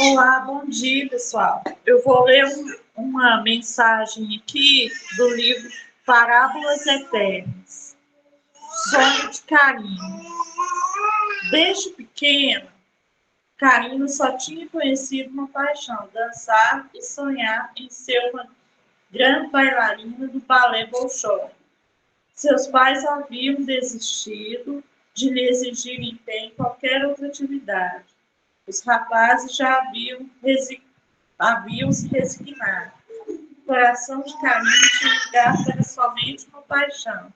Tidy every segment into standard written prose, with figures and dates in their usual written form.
Olá, bom dia, pessoal. Eu vou ler uma mensagem aqui do livro Parábolas Eternas. Sonho de Carino. Desde pequeno, Carino só tinha conhecido uma paixão: dançar e sonhar em ser uma grande bailarina do balé Bolshoi. Seus pais haviam desistido de lhe exigir empenho em qualquer outra atividade. Os rapazes já haviam se resignado. O coração de Carino tinha lugar para somente uma paixão,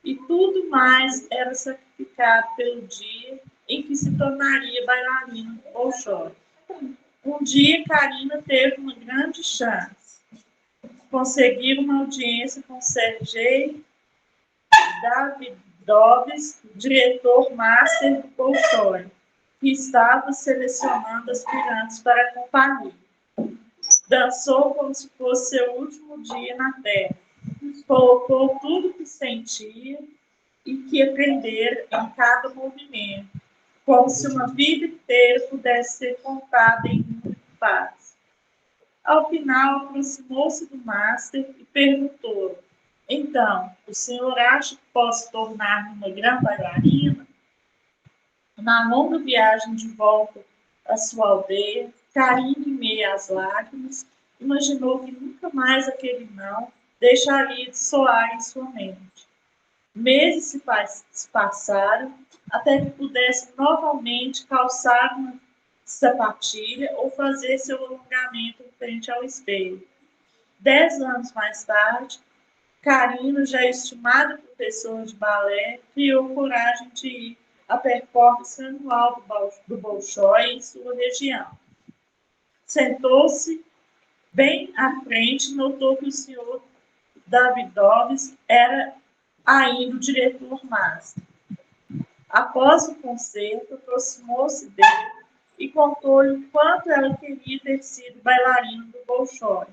e tudo mais era sacrificado pelo dia em que se tornaria bailarina do Bolshoi. Um dia, Carina teve uma grande chance: conseguir uma audiência com Sergei Davidovich, diretor master do Bolshoi, que estava selecionando aspirantes para a companhia. Dançou como se fosse seu último dia na Terra. Colocou tudo o que sentia e que aprendera em cada movimento, como se uma vida inteira pudesse ser contada em um único passo. Ao final, aproximou-se do Master e perguntou: então, o senhor acha que posso tornar-me uma grande bailarina? Na longa viagem de volta à sua aldeia, Carina, em meio às lágrimas, imaginou que nunca mais aquele não deixaria de soar em sua mente. Meses se passaram até que pudesse novamente calçar uma sapatilha ou fazer seu alongamento em frente ao espelho. 10 anos mais tarde, Carino, já estimada professora de balé, criou coragem de ir à performance anual do Bolshoi em sua região. Sentou-se bem à frente e notou que o senhor Davidovich era ainda o diretor master. Após o concerto, aproximou-se dele e contou-lhe o quanto ela queria ter sido bailarina do Bolshoi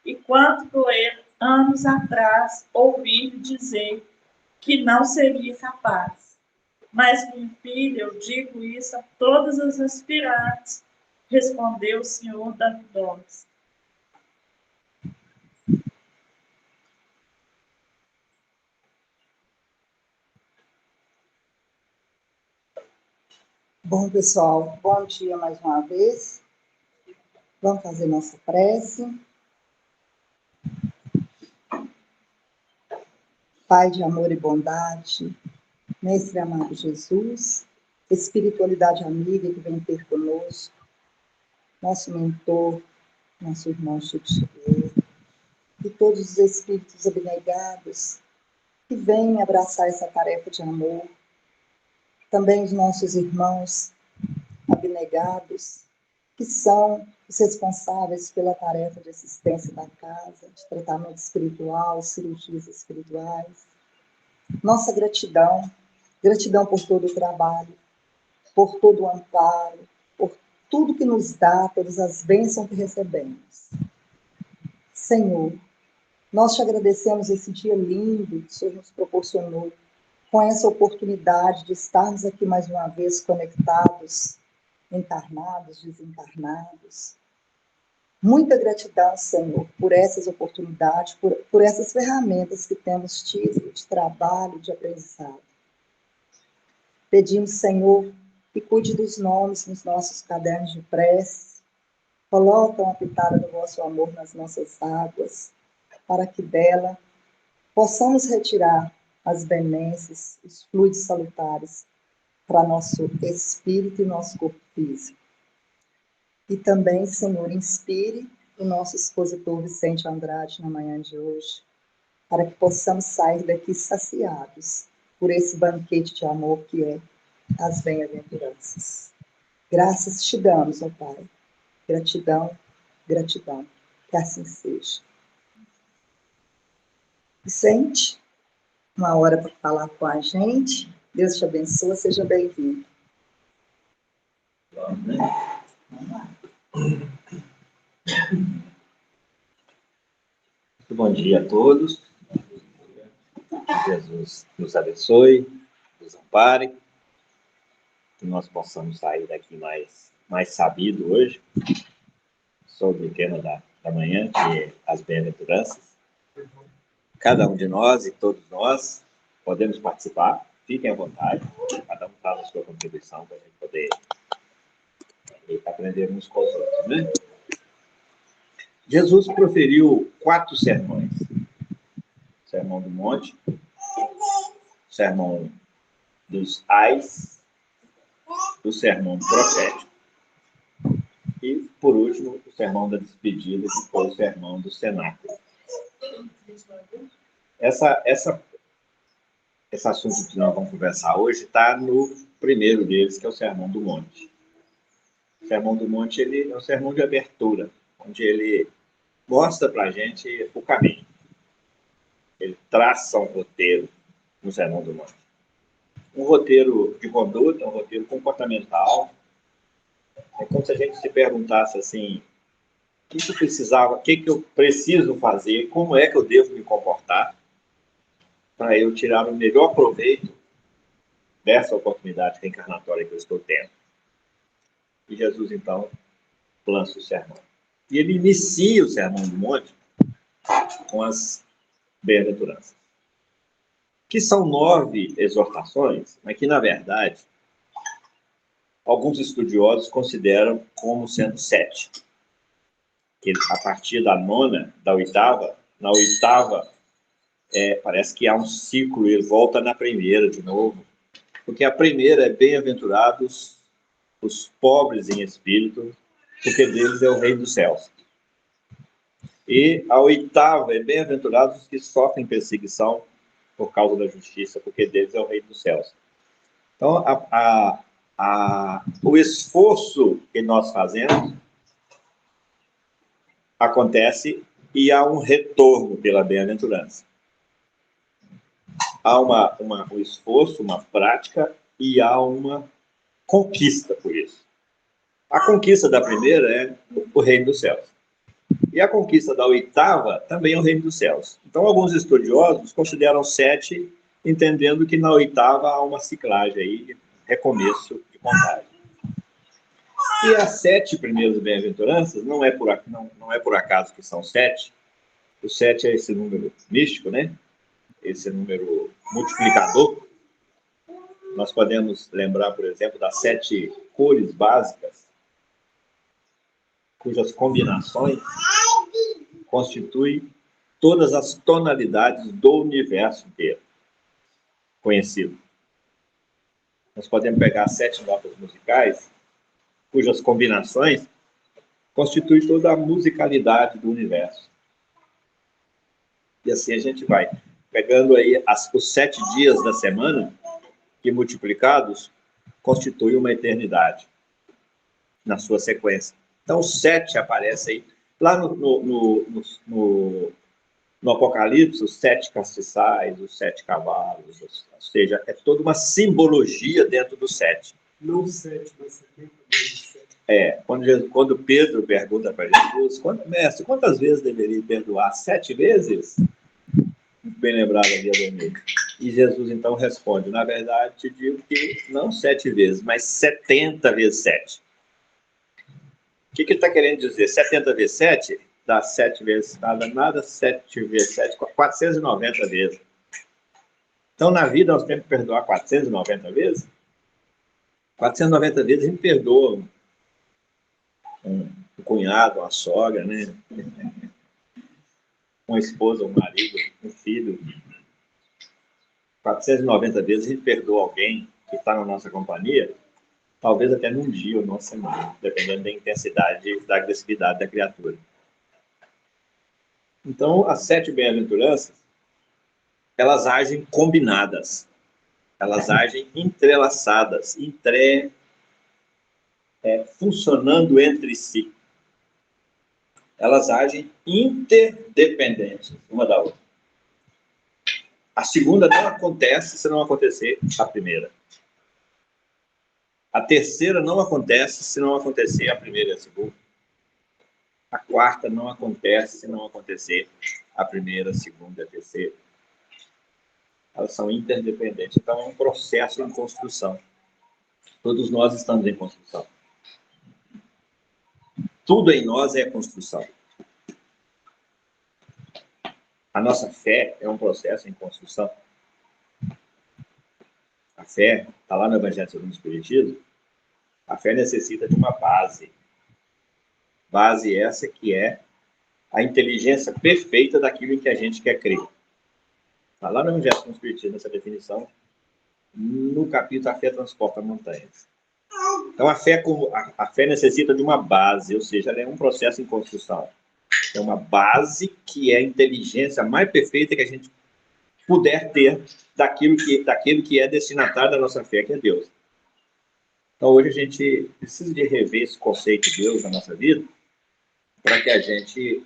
e quanto doeu anos atrás ouvir-lhe dizer que não seria capaz. Mas, minha filha, eu digo isso a todas as aspirantes, respondeu o senhor Davidovich. Bom, pessoal, bom dia mais uma vez. Vamos fazer nossa prece. Pai de amor e bondade, Mestre amado Jesus, espiritualidade amiga que vem ter conosco, nosso mentor, nosso irmão Chico Xavier, e todos os espíritos abnegados que vêm abraçar essa tarefa de amor, também os nossos irmãos abnegados, que são os responsáveis pela tarefa de assistência da casa, de tratamento espiritual, cirurgias espirituais. Nossa gratidão, gratidão por todo o trabalho, por todo o amparo, por tudo que nos dá, todas as bênçãos que recebemos. Senhor, nós te agradecemos esse dia lindo que o Senhor nos proporcionou, com essa oportunidade de estarmos aqui mais uma vez conectados, encarnados, desencarnados. Muita gratidão, Senhor, por essas oportunidades, por essas ferramentas que temos tido de trabalho, de aprendizado. Pedimos, Senhor, que cuide dos nomes nos nossos cadernos de prece, coloca uma pitada do vosso amor nas nossas águas, para que dela possamos retirar as benesses, os fluidos salutares para nosso espírito e nosso corpo físico. E também, Senhor, inspire o nosso expositor Vicente Andrade na manhã de hoje, para que possamos sair daqui saciados por esse banquete de amor que é as bem-aventuranças. Graças te damos, ó Pai. Gratidão, gratidão. Que assim seja. Vicente, uma hora para falar com a gente. Deus te abençoe, seja bem-vindo. Vamos lá. Muito bom dia a todos. Jesus nos abençoe, nos ampare, que nós possamos sair daqui mais mais sabido hoje, sobre o tema da manhã, que é as bem-aventuranças. Cada um de nós e todos nós podemos participar, fiquem à vontade, cada um faz a sua contribuição para a gente poder aprender uns com os outros, né? Jesus proferiu 4 sermões. O Sermão do Monte, o Sermão dos Ais, o Sermão Profético e, por último, o Sermão da Despedida, que foi o Sermão do Cenáculo. Esse assunto que nós vamos conversar hoje está no primeiro deles, que é o Sermão do Monte. O Sermão do Monte ele é um sermão de abertura, onde ele mostra para a gente o caminho. Ele traça um roteiro no Sermão do Monte. Um roteiro de conduta, um roteiro comportamental. É como se a gente se perguntasse assim, o que eu preciso fazer, como é que eu devo me comportar para eu tirar o melhor proveito dessa oportunidade reencarnatória que eu estou tendo. E Jesus, então, lança o sermão. E ele inicia o Sermão do Monte com as bem-aventuranças, que são 9 exortações, mas que, na verdade, alguns estudiosos consideram como sendo 7. Que a partir da 9ª, da 8ª, na 8ª, parece que há um ciclo, ele volta na primeira de novo, porque a primeira é bem-aventurados os pobres em espírito, porque deles é o reino dos céus. E a 8ª é bem-aventurados os que sofrem perseguição por causa da justiça, porque deles é o reino dos céus. Então, o esforço que nós fazemos acontece e há um retorno pela bem-aventurança. Há um esforço, uma prática e há uma conquista por isso. A conquista da primeira é o reino dos céus. E a conquista da 8ª também é o reino dos céus. Então, alguns estudiosos consideram 7, entendendo que na 8ª há uma ciclagem aí, recomeço de contagem. E as 7 primeiras bem-aventuranças, não é por acaso que são 7. O 7 é esse número místico, né? Esse número multiplicador. Nós podemos lembrar, por exemplo, das 7 cores básicas, cujas combinações constituem todas as tonalidades do universo inteiro conhecido. Nós podemos pegar 7 notas musicais, cujas combinações constituem toda a musicalidade do universo. E assim a gente vai pegando aí os 7 dias da semana, que multiplicados constituem uma eternidade na sua sequência. Então, 7 aparece aí. Lá no Apocalipse, os 7 castiçais, os 7 cavalos, ou seja, é toda uma simbologia dentro do 7. Não 7, mas 70 vezes 7. Quando Pedro pergunta para Jesus, mestre, quantas vezes deveria perdoar? 7 vezes? Muito bem lembrado ali, Adonir. E Jesus, então, responde, na verdade, te digo que não 7 vezes, mas 70 vezes 7. O que ele está querendo dizer? 70 vezes 7 dá 7 vezes nada, 7 vezes 7, 490 vezes. Então, na vida, nós temos que perdoar 490 vezes? 490 vezes a gente perdoa um cunhado, uma sogra, né? Uma esposa, um marido, um filho. 490 vezes a gente perdoa alguém que está na nossa companhia, talvez até num dia ou numa semana, dependendo da intensidade, da agressividade da criatura. Então, as 7 bem-aventuranças, elas agem combinadas, elas agem entrelaçadas, funcionando entre si. Elas agem interdependentes uma da outra. A segunda não acontece se não acontecer a primeira. A terceira não acontece se não acontecer a primeira e a segunda. A quarta não acontece se não acontecer a primeira, a segunda e a terceira. Elas são interdependentes. Então, é um processo em construção. Todos nós estamos em construção. Tudo em nós é construção. A nossa fé é um processo em construção. A fé, está lá no Evangelho segundo o Espiritismo, a fé necessita de uma base. Base essa que é a inteligência perfeita daquilo em que a gente quer crer. Está lá no Evangelho segundo o Espiritismo, essa definição, no capítulo A Fé Transporta Montanhas. Então, a fé necessita de uma base, ou seja, ela é um processo em construção. É uma base que é a inteligência mais perfeita que a gente puder ter daquilo que é destinatário da nossa fé, que é Deus. Então, hoje a gente precisa de rever esse conceito de Deus na nossa vida para que a gente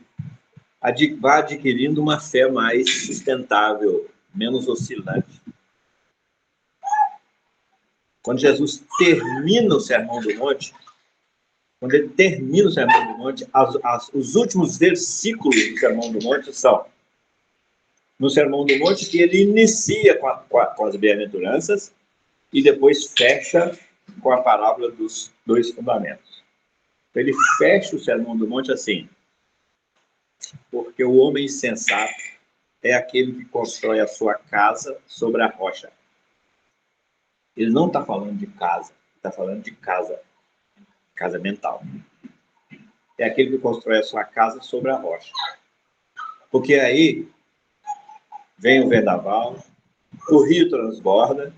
vá adquirindo uma fé mais sustentável, menos oscilante. Quando Jesus termina o Sermão do Monte, os últimos versículos do Sermão do Monte são no Sermão do Monte, que ele inicia com as bem-aventuranças e depois fecha com a parábola dos 2 fundamentos. Então, ele fecha o Sermão do Monte assim: porque o homem insensato é aquele que constrói a sua casa sobre a rocha. Ele não está falando de casa, está falando de casa mental. É aquele que constrói a sua casa sobre a rocha. Porque aí vem o vendaval, o rio transborda,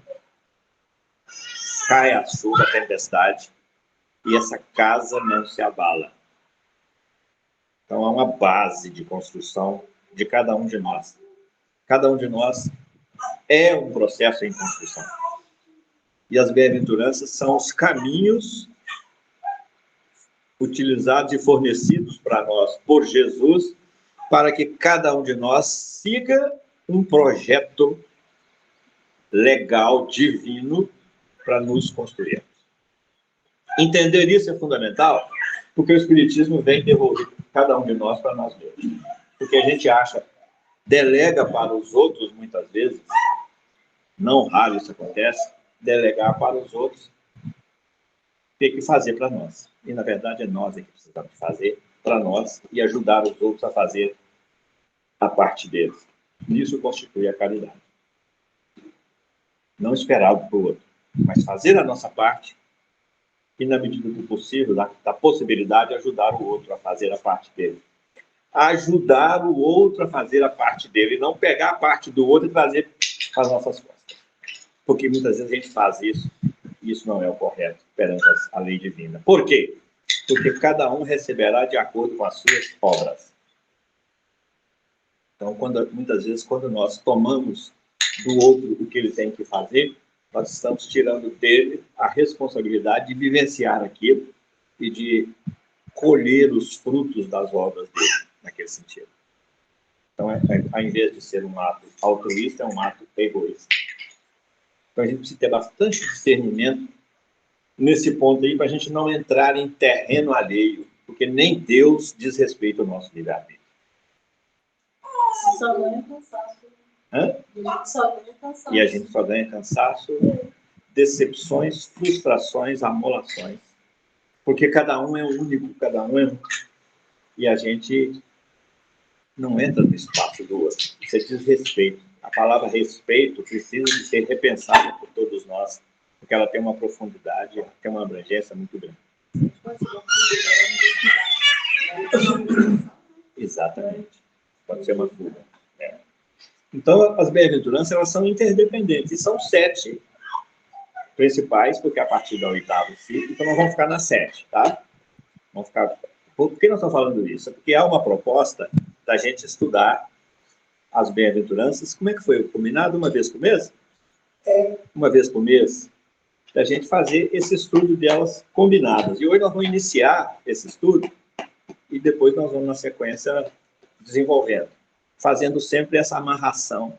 cai a chuva, a tempestade, e essa casa não se abala. Então, há uma base de construção de cada um de nós. Cada um de nós é um processo em construção. E as bem-aventuranças são os caminhos utilizados e fornecidos para nós por Jesus, para que cada um de nós siga um projeto legal, divino, para nos construir. Entender isso é fundamental, porque o Espiritismo vem devolver cada um de nós para nós mesmos. Porque a gente delega para os outros, muitas vezes, não raro isso acontece, delegar para os outros ter que fazer para nós. E, na verdade, é nós que precisamos fazer para nós e ajudar os outros a fazer a parte deles. Isso constitui a caridade. Não esperar do outro, mas fazer a nossa parte e, na medida do possível, da possibilidade, ajudar o outro a fazer a parte dele. Ajudar o outro a fazer a parte dele, não pegar a parte do outro e trazer para as nossas costas. Porque muitas vezes a gente faz isso, e isso não é o correto perante a lei divina. Por quê? Porque cada um receberá de acordo com as suas obras. Então, muitas vezes, quando nós tomamos do outro o que ele tem que fazer, nós estamos tirando dele a responsabilidade de vivenciar aquilo e de colher os frutos das obras dele, naquele sentido. Então, ao invés de ser um ato altruísta, é um ato egoísta. Então, a gente precisa ter bastante discernimento nesse ponto aí, para a gente não entrar em terreno alheio, porque nem Deus diz respeito ao nosso livre-arbítrio. Só ganha cansaço. Hã? Só ganha cansaço. E a gente só ganha cansaço, decepções, frustrações, amolações. Porque cada um é único, cada um é um. E a gente não entra no espaço do outro. Isso é desrespeito. A palavra respeito precisa de ser repensada por todos nós, porque ela tem uma profundidade, tem uma abrangência muito grande. Exatamente. Pode ser uma fuga. É. Então, as bem-aventuranças, elas são interdependentes. E são 7 principais, porque a partir da 8ª ciclo, então nós vamos ficar na 7, tá? Vamos ficar... Por que nós estamos falando isso? É porque há uma proposta da gente estudar as bem-aventuranças. Como é que foi? Combinado uma vez por mês? Uma vez por mês, da gente fazer esse estudo delas combinadas. E hoje nós vamos iniciar esse estudo e depois nós vamos, na sequência, desenvolvendo, fazendo sempre essa amarração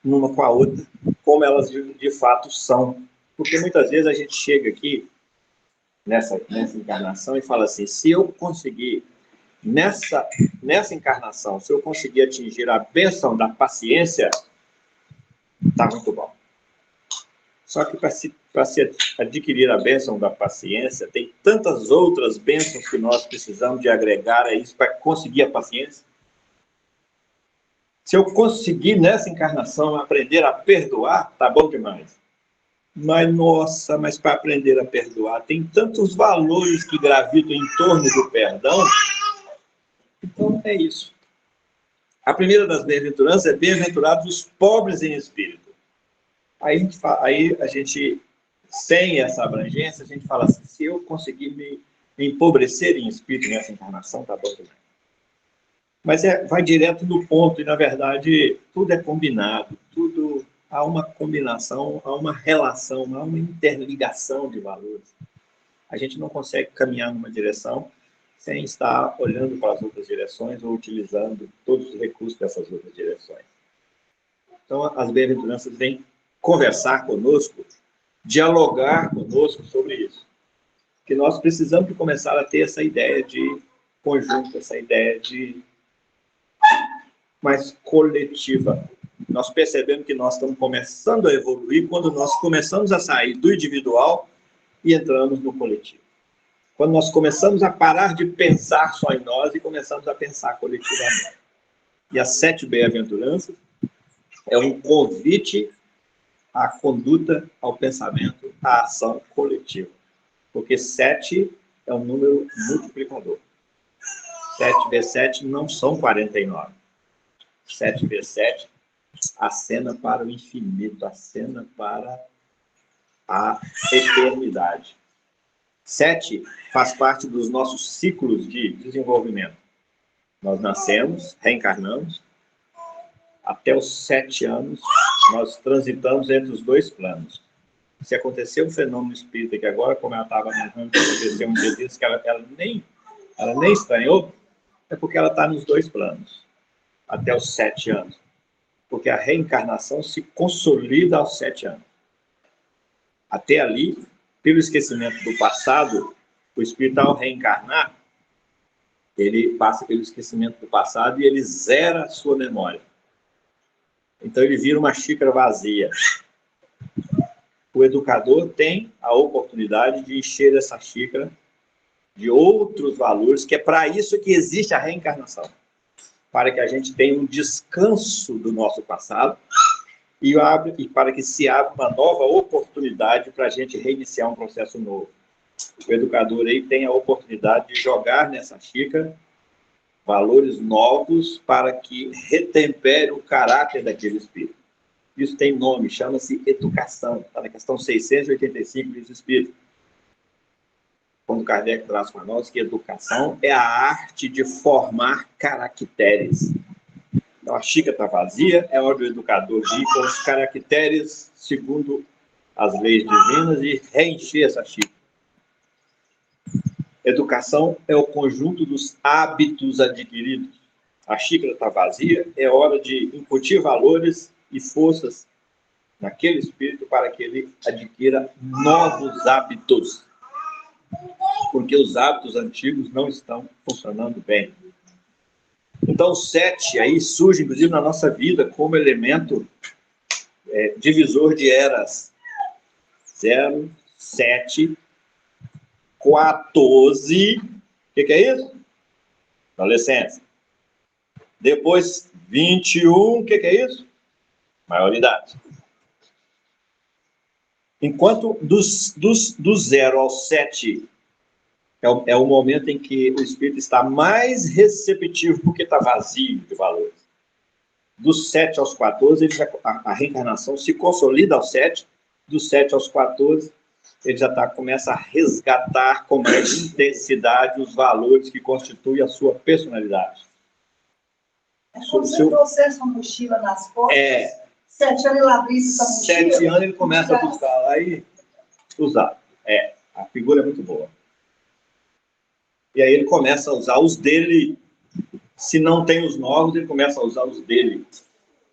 numa com a outra, como elas de fato são. Porque muitas vezes a gente chega aqui, nessa encarnação, e fala assim: se eu conseguir, nessa encarnação, se eu conseguir atingir a bênção da paciência, está muito bom. Só que para se adquirir a bênção da paciência, tem tantas outras bênçãos que nós precisamos de agregar a isso para conseguir a paciência. Se eu conseguir nessa encarnação aprender a perdoar, tá bom demais. Mas, nossa, mas para aprender a perdoar, tem tantos valores que gravitam em torno do perdão. Então, é isso. A primeira das bem-aventuranças é bem-aventurados os pobres em espírito. Aí a gente, sem essa abrangência, a gente fala assim, se eu conseguir me empobrecer em espírito nessa encarnação, tá bom demais. Mas vai direto no ponto, e na verdade tudo é combinado, tudo há uma combinação, há uma relação, há uma interligação de valores. A gente não consegue caminhar numa direção sem estar olhando para as outras direções ou utilizando todos os recursos dessas outras direções. Então, as bem-aventuranças vêm conversar conosco, dialogar conosco sobre isso. Que nós precisamos de começar a ter essa ideia de conjunto, essa ideia de mais coletiva. Nós percebemos que nós estamos começando a evoluir quando nós começamos a sair do individual e entramos no coletivo. Quando nós começamos a parar de pensar só em nós e começamos a pensar coletivamente. E as 7 bem-aventuranças é um convite à conduta, ao pensamento, à ação coletiva. Porque 7 é um número multiplicador. 7 vezes 7 não são 49. 7 vezes 7 acena para o infinito, acena para a eternidade. 7 faz parte dos nossos ciclos de desenvolvimento. Nós nascemos, reencarnamos, até os 7 anos nós transitamos entre os 2 planos. Se aconteceu um fenômeno espírita que agora, como ela estava narrando, aconteceu um dia desse, que ela nem estranhou, é porque ela está nos 2 planos, até os 7 anos. Porque a reencarnação se consolida aos 7 anos. Até ali, pelo esquecimento do passado, o espírito, ao reencarnar, ele passa pelo esquecimento do passado e ele zera a sua memória. Então ele vira uma xícara vazia. O educador tem a oportunidade de encher essa xícara de outros valores, que é para isso que existe a reencarnação. Para que a gente tenha um descanso do nosso passado e para que se abra uma nova oportunidade para a gente reiniciar um processo novo. O educador aí tem a oportunidade de jogar nessa xícara valores novos para que retempere o caráter daquele espírito. Isso tem nome, chama-se educação. Está na questão 685 do Espírito. Quando Kardec traz para nós que educação é a arte de formar caracteres. Então, a xícara está vazia, é hora do educador ir com os caracteres segundo as leis divinas e reencher essa xícara. Educação é o conjunto dos hábitos adquiridos. A xícara está vazia, é hora de incutir valores e forças naquele espírito para que ele adquira novos hábitos. Porque os hábitos antigos não estão funcionando bem. Então, o 7 aí surge, inclusive, na nossa vida como elemento divisor de eras. 0, 7, 14. O que é isso? Adolescência. Depois, 21. O que é isso? Maioridade. Enquanto do 0 ao 7 é o momento em que o espírito está mais receptivo, porque está vazio de valores. Dos 7 aos 14, a reencarnação se consolida aos 7. Dos 7 aos 14, ele já começa a resgatar com mais intensidade os valores que constituem a sua personalidade. Quando você trouxer sua mochila nas costas, 7 anos ele abriu essa mochila. 7 anos ele começa a buscar lá e usar. A figura é muito boa. E aí ele começa a usar os dele. Se não tem os novos, ele começa a usar os dele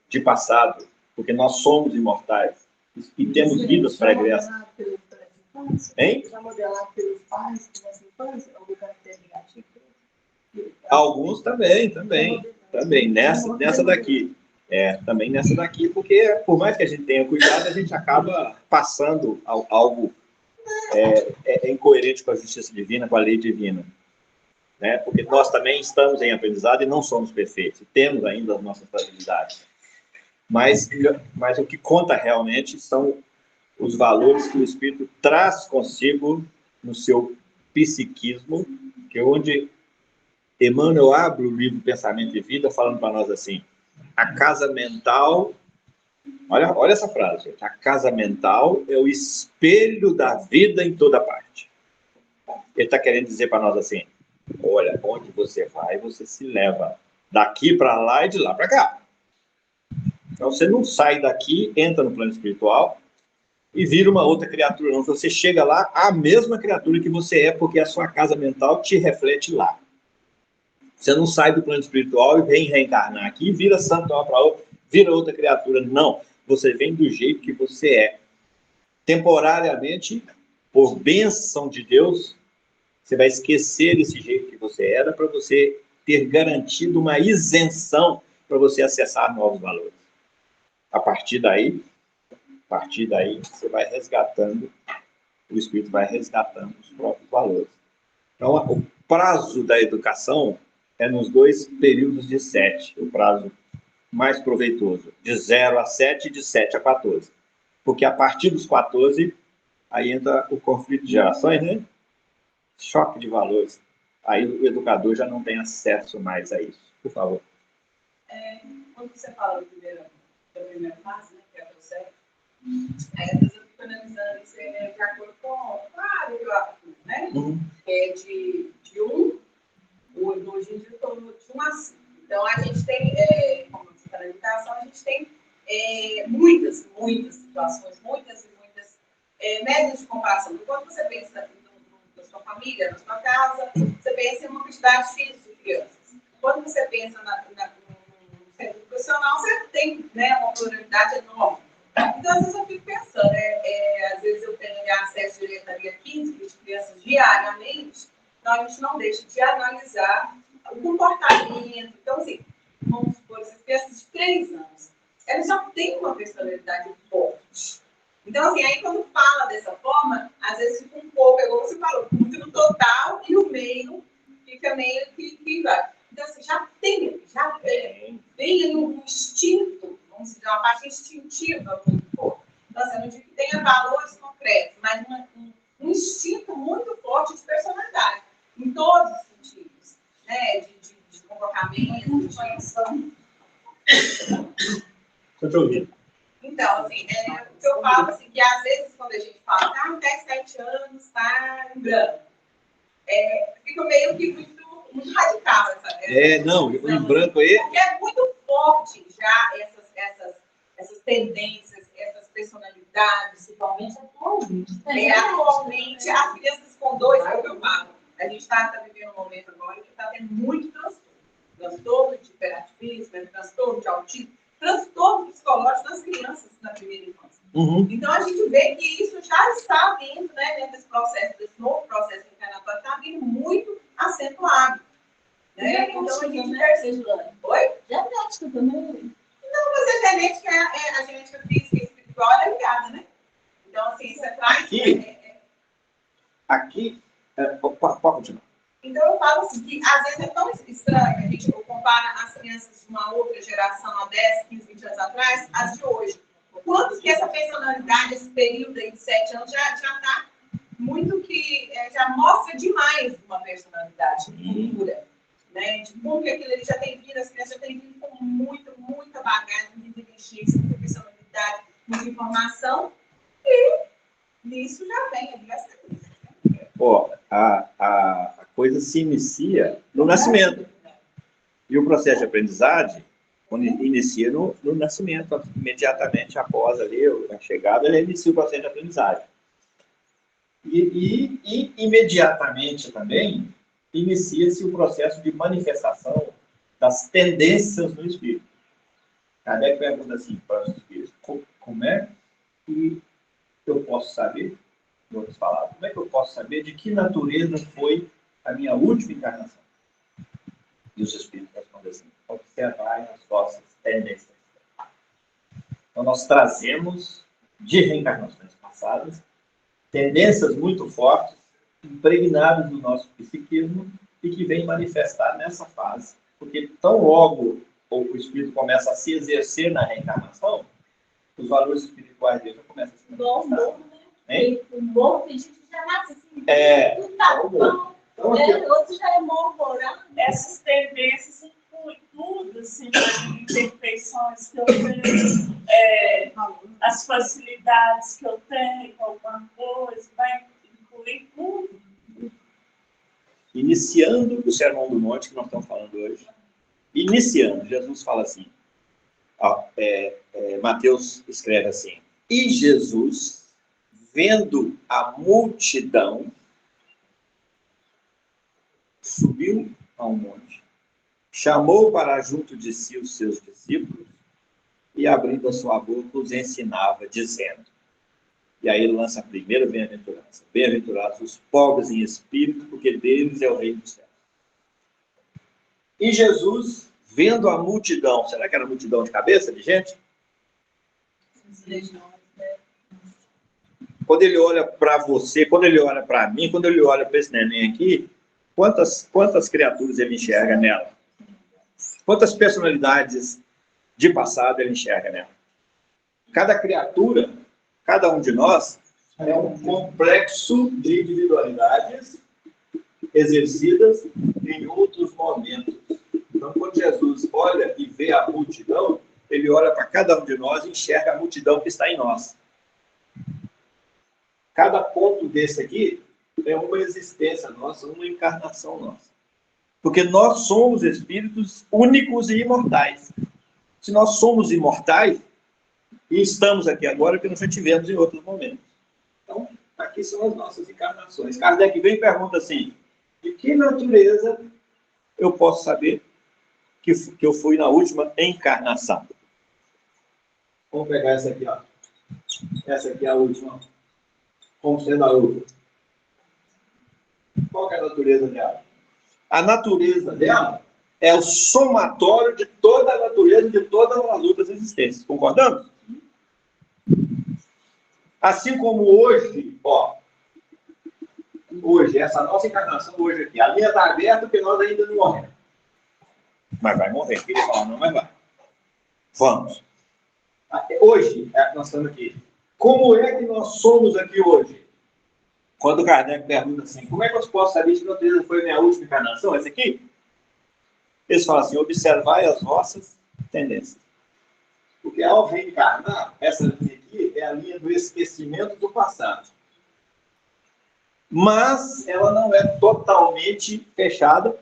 de passado, porque nós somos imortais e temos vidas pregressas. Hein? Já modelado pelos pais nessa infância, algum caractere negativo? Alguns também. Nessa daqui. também nessa daqui, porque por mais que a gente tenha cuidado, a gente acaba passando algo incoerente com a justiça divina, com a lei divina. Né? Porque nós também estamos em aprendizado e não somos perfeitos, temos ainda as nossas fragilidades. Mas o que conta realmente são os valores que o Espírito traz consigo no seu psiquismo, que é onde Emmanuel abre o livro Pensamento e Vida, falando para nós assim, a casa mental, olha essa frase, gente, a casa mental é o espelho da vida em toda parte. Ele está querendo dizer para nós assim, olha, onde você vai, você se leva daqui para lá e de lá para cá. Então, você não sai daqui, entra no plano espiritual e vira uma outra criatura. Não, você chega lá, a mesma criatura que você é, porque a sua casa mental te reflete lá. Você não sai do plano espiritual e vem reencarnar aqui e vira santo para outra, vira outra criatura. Não, você vem do jeito que você é. Temporariamente, por bênção de Deus, você vai esquecer esse jeito que você era para você ter garantido uma isenção para você acessar novos valores. A partir daí, você vai resgatando, o Espírito vai resgatando os próprios valores. Então, o prazo da educação é nos 2 períodos de 7, o prazo mais proveitoso, de 0 a 7 e de 7 a 14. Porque a partir dos 14, aí entra o conflito de gerações, né? Choque de valores. Aí o educador já não tem acesso mais a isso. Por favor. Quando você fala da primeira fase, né, que é o processo, às vezes eu fico analisando isso de acordo com a bibliografia, né? É de 1, hoje em dia eu estou de 1 a 5. Então, a gente tem, como você está na educação, a gente tem muitas situações, muitas médias de comparação. Quando você pensa na sua família, na sua casa, você pensa em uma quantidade de filhos de crianças. Quando você pensa no centro educacional, você tem, né, uma pluralidade enorme. Então, às vezes eu fico pensando, às vezes eu tenho acesso direto ali a 15, 20 crianças diariamente, então a gente não deixa de analisar o comportamento. Então, assim, vamos supor, essas crianças de 3 anos, elas já têm uma personalidade forte. Então, assim, aí quando fala dessa forma, às vezes fica um pouco, igual você falou, muito no total e o meio fica meio que vai. Então, assim, já vem um instinto, vamos dizer, uma parte instintiva muito forte. Então, assim, eu não digo que tenha valores concretos, mas um instinto muito forte de personalidade, em todos os sentidos, né? De comportamento, de ação. Estou te ouvindo. Então, assim, o que eu falo, assim, que às vezes, quando a gente fala, até 7 anos, tá em branco, fica meio que muito radical essa não, em branco aí... Porque é muito forte já essas tendências, essas personalidades, principalmente atualmente. Atualmente, as crianças com 2, é o que eu falo. A gente está vivendo um momento agora que está tendo muito transtorno de hiperativismo, transtorno de autismo, transtorno psicológico nas crianças na primeira infância. Então, a gente vê que isso já está vindo, né, dentro desse processo, desse novo processo internacional, está vindo muito acentuado. Né? Então, a gente percebe. Oi? Genética também. Não, mas a genética a genética física e espiritual é ligada, né? Então, assim, você traz... Aqui, pode continuar. Então, eu falo assim, que às vezes é tão estranho que a gente compara as crianças de uma outra geração, há 10, 15, 20 anos atrás, as de hoje. Quanto que essa personalidade, esse período aí de 7 anos, já está muito que... já mostra demais uma personalidade futura. Né? De como que aquilo ali já tem vindo, as crianças já têm vindo com muita bagagem, muita inteligência, muita personalidade, muita informação, e nisso já vem ali essa coisa. A coisa se inicia no nascimento. E o processo de aprendizagem, quando inicia no nascimento, imediatamente após ali a chegada, ele inicia o processo de aprendizagem. E imediatamente também inicia-se o processo de manifestação das tendências no espírito. Kardec pergunta assim para os espíritos, como é que eu posso saber, em outras palavras, como é que eu posso saber de que natureza foi a minha última encarnação? E os espíritos respondem assim, observar as vossas tendências. nós trazemos de reencarnações passadas tendências muito fortes, impregnadas no nosso psiquismo e que vem manifestar nessa fase. Porque tão logo o espírito começa a se exercer na reencarnação, os valores espirituais dele já começam a se manifestar. Tem gente que já nasce assim, tudo tá bom. Então, aqui, outro já é mal-humorado. Essas tendências incluem tudo, assim, as imperfeições que eu tenho, as facilidades que eu tenho com alguma coisa, vai incluir tudo. iniciando o Sermão do Monte, que nós estamos falando hoje, iniciando, Jesus fala assim, Mateus escreve assim, e Jesus, vendo a multidão, subiu ao monte, chamou para junto de si os seus discípulos e, abrindo a sua boca, os ensinava, dizendo, e aí ele lança a primeira bem-aventurança, bem-aventurados os pobres em espírito, porque deles é o reino dos céus. E Jesus, vendo a multidão, será que era multidão de cabeça, de gente? Quando ele olha para você, quando ele olha para mim, quando ele olha para esse neném aqui, quantas criaturas ele enxerga nela? Quantas personalidades de passado ele enxerga nela? Cada criatura, cada um de nós, é um complexo de individualidades exercidas em outros momentos. Então, quando Jesus olha e vê a multidão, ele olha para cada um de nós e enxerga a multidão que está em nós. Cada ponto desse aqui é uma existência nossa, uma encarnação nossa. Porque nós somos espíritos únicos e imortais. Se nós somos imortais, e estamos aqui agora, que nós já tivemos em outros momentos. Então, aqui são as nossas encarnações. Kardec vem e pergunta assim, de que natureza eu posso saber que eu fui na última encarnação? Vamos pegar essa aqui, ó. Essa aqui é a última. Como sendo a última. Qual que é a natureza dela? A natureza dela é o somatório de toda a natureza, de todas as outras existências. Concordamos? Assim como hoje, hoje, essa nossa encarnação hoje aqui, a linha está aberta porque nós ainda não morremos. Mas vai morrer. Queria falar, não, mas vai. Vamos. Hoje, nós estamos aqui. Como é que nós somos aqui hoje? Quando o Kardec pergunta assim, como é que eu posso saber se natureza foi a minha última encarnação? Essa aqui? Eles falam assim, observai as vossas tendências. Porque ao reencarnar, essa linha aqui é a linha do esquecimento do passado. Mas ela não é totalmente fechada,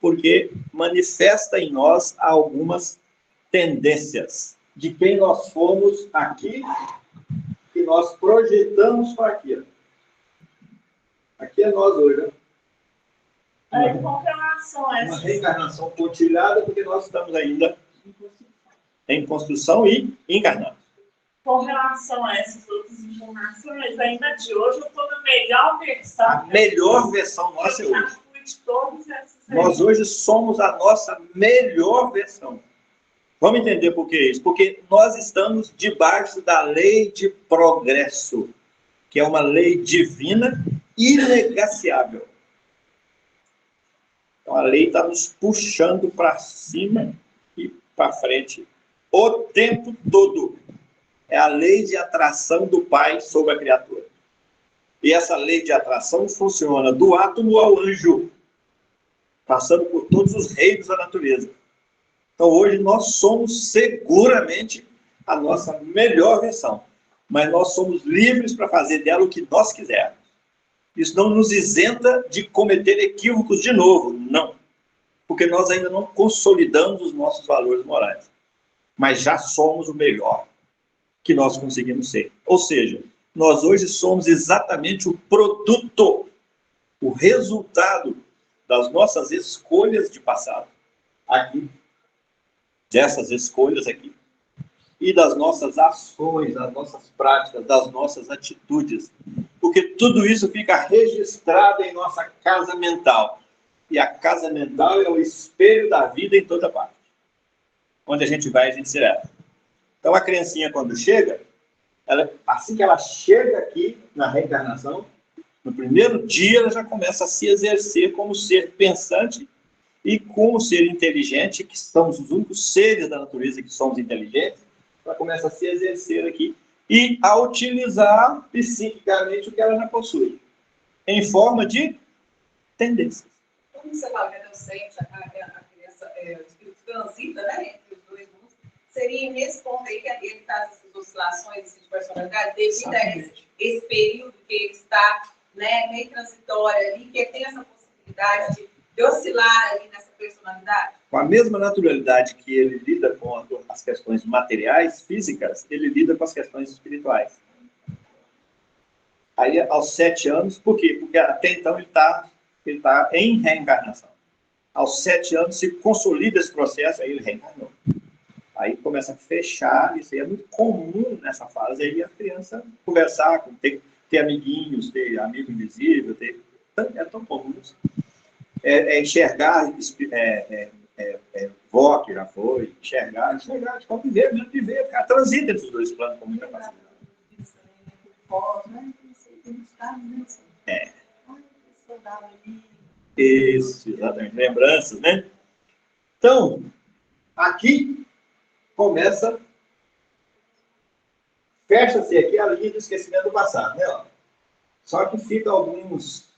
porque manifesta em nós algumas tendências de quem nós fomos aqui, que nós projetamos para aqui. Aqui é nós hoje, né? Com relação a uma reencarnação pontilhada, porque nós estamos ainda em construção e encarnados. Com relação a essas outras informações, ainda de hoje eu estou na melhor versão. A melhor versão nossa é hoje. Eu já fui de todas essas. Nós hoje somos a nossa melhor versão. Vamos entender por que isso? Porque nós estamos debaixo da lei de progresso, que é uma lei divina inegaciável. Então a lei está nos puxando para cima e para frente o tempo todo. É a lei de atração do Pai sobre a criatura. E essa lei de atração funciona do átomo ao anjo, passando por todos os reinos da natureza. Então hoje nós somos seguramente a nossa melhor versão, mas nós somos livres para fazer dela o que nós quisermos. Isso não nos isenta de cometer equívocos de novo, não. Porque nós ainda não consolidamos os nossos valores morais. Mas já somos o melhor que nós conseguimos ser. Ou seja, nós hoje somos exatamente o produto, o resultado das nossas escolhas de passado. Aqui. Dessas escolhas aqui. E das nossas ações, das nossas práticas, das nossas atitudes. Porque tudo isso fica registrado em nossa casa mental. E a casa mental é o espelho da vida em toda parte. Onde a gente vai, a gente se leva. Então, a criancinha, quando chega, assim que ela chega aqui na reencarnação, no primeiro dia, ela já começa a se exercer como ser pensante e como ser inteligente, que somos os únicos seres da natureza que somos inteligentes. Ela começa a se exercer aqui e a utilizar psiquicamente o que ela já possui, em forma de tendências. Como você fala que é docente, a criança, o espírito transita, né, entre os dois mundos, seria nesse ponto aí que ele faz essas oscilações de personalidade, devido a esse período que ele está, né, meio transitório ali, que tem essa possibilidade de oscilar ali nessa personalidade? Com a mesma naturalidade que ele lida com as questões materiais, físicas, ele lida com as questões espirituais. Aí, aos 7 anos, por quê? Porque até então ele está em reencarnação. Aos 7 anos se consolida esse processo, aí ele reencarnou. Aí começa a fechar, isso aí é muito comum nessa fase, aí a criança conversar, ter amiguinhos, ter amigo invisível, é tão comum isso. Enxergar, vó que já foi, enxergar, de conviver, mesmo viver, ficar transita entre os dois planos com muita facilidade. Isso, exatamente, lembranças, né? Então, aqui começa, fecha-se aqui a linha do esquecimento do passado, né? Ó. Só que fica algumas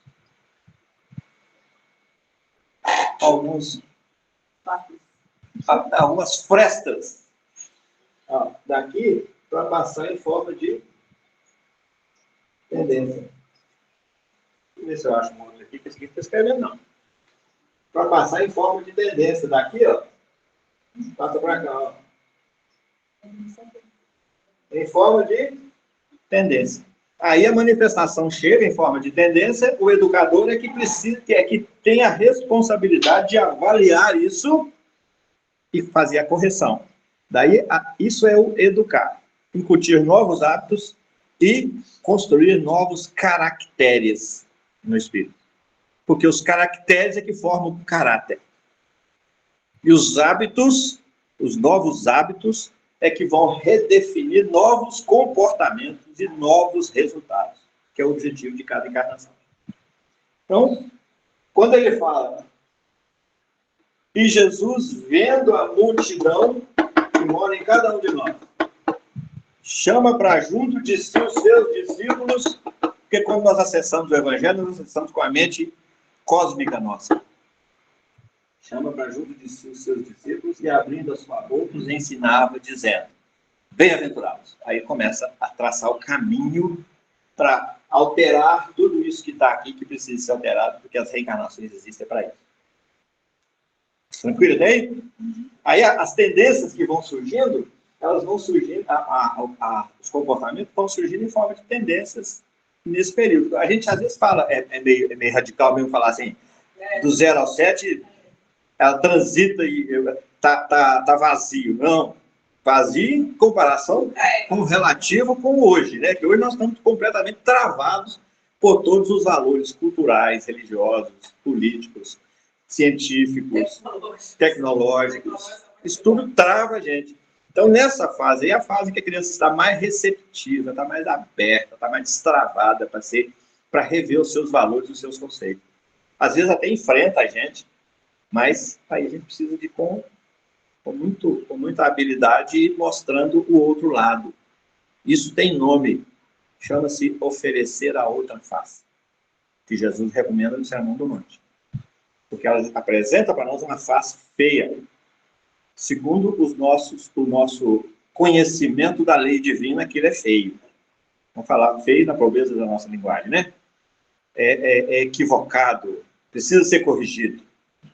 frestas, ó, daqui para passar em forma de tendência. Deixa eu ver se eu acho um outro aqui, que esse aqui não está escrevendo, não. Para passar em forma de tendência. Daqui, ó, passa para cá, ó. Em forma de tendência. Aí a manifestação chega em forma de tendência, o educador é que precisa, que tem a responsabilidade de avaliar isso e fazer a correção. Daí, isso é o educar. Incutir novos hábitos e construir novos caracteres no espírito. Porque os caracteres é que formam o caráter. E os hábitos, os novos hábitos, é que vão redefinir novos comportamentos e novos resultados, que é o objetivo de cada encarnação. Então, quando ele fala, e Jesus, vendo a multidão que mora em cada um de nós, chama para junto de si os seus discípulos, porque quando nós acessamos o Evangelho, nós acessamos com a mente cósmica nossa. Chama para junto de si os seus discípulos e, abrindo a sua boca, os ensinava, dizendo, bem-aventurados. Aí começa a traçar o caminho para alterar tudo isso que está aqui, que precisa ser alterado, porque as reencarnações existem para isso. Tranquilo daí? Aí as tendências que vão surgindo, elas vão surgindo, os comportamentos vão surgindo em forma de tendências nesse período. A gente às vezes fala, é meio radical mesmo falar assim, do 0 ao 7, ela transita e tá vazio. Não, vazio em comparação com o relativo com hoje, né? Que hoje nós estamos completamente travados por todos os valores culturais, religiosos, políticos, científicos, tecnológicos. Isso tudo trava a gente. Então, nessa fase, é a fase que a criança está mais receptiva, está mais aberta, está mais destravada para rever os seus valores e os seus conceitos. Às vezes até enfrenta a gente, mas aí a gente precisa de com muita habilidade ir mostrando o outro lado. Isso tem nome, chama-se oferecer a outra face, que Jesus recomenda no Sermão do Monte. Porque ela apresenta para nós uma face feia, segundo o nosso conhecimento da lei divina, que ele é feio. Vamos falar feio na pobreza da nossa linguagem, né? É equivocado, precisa ser corrigido.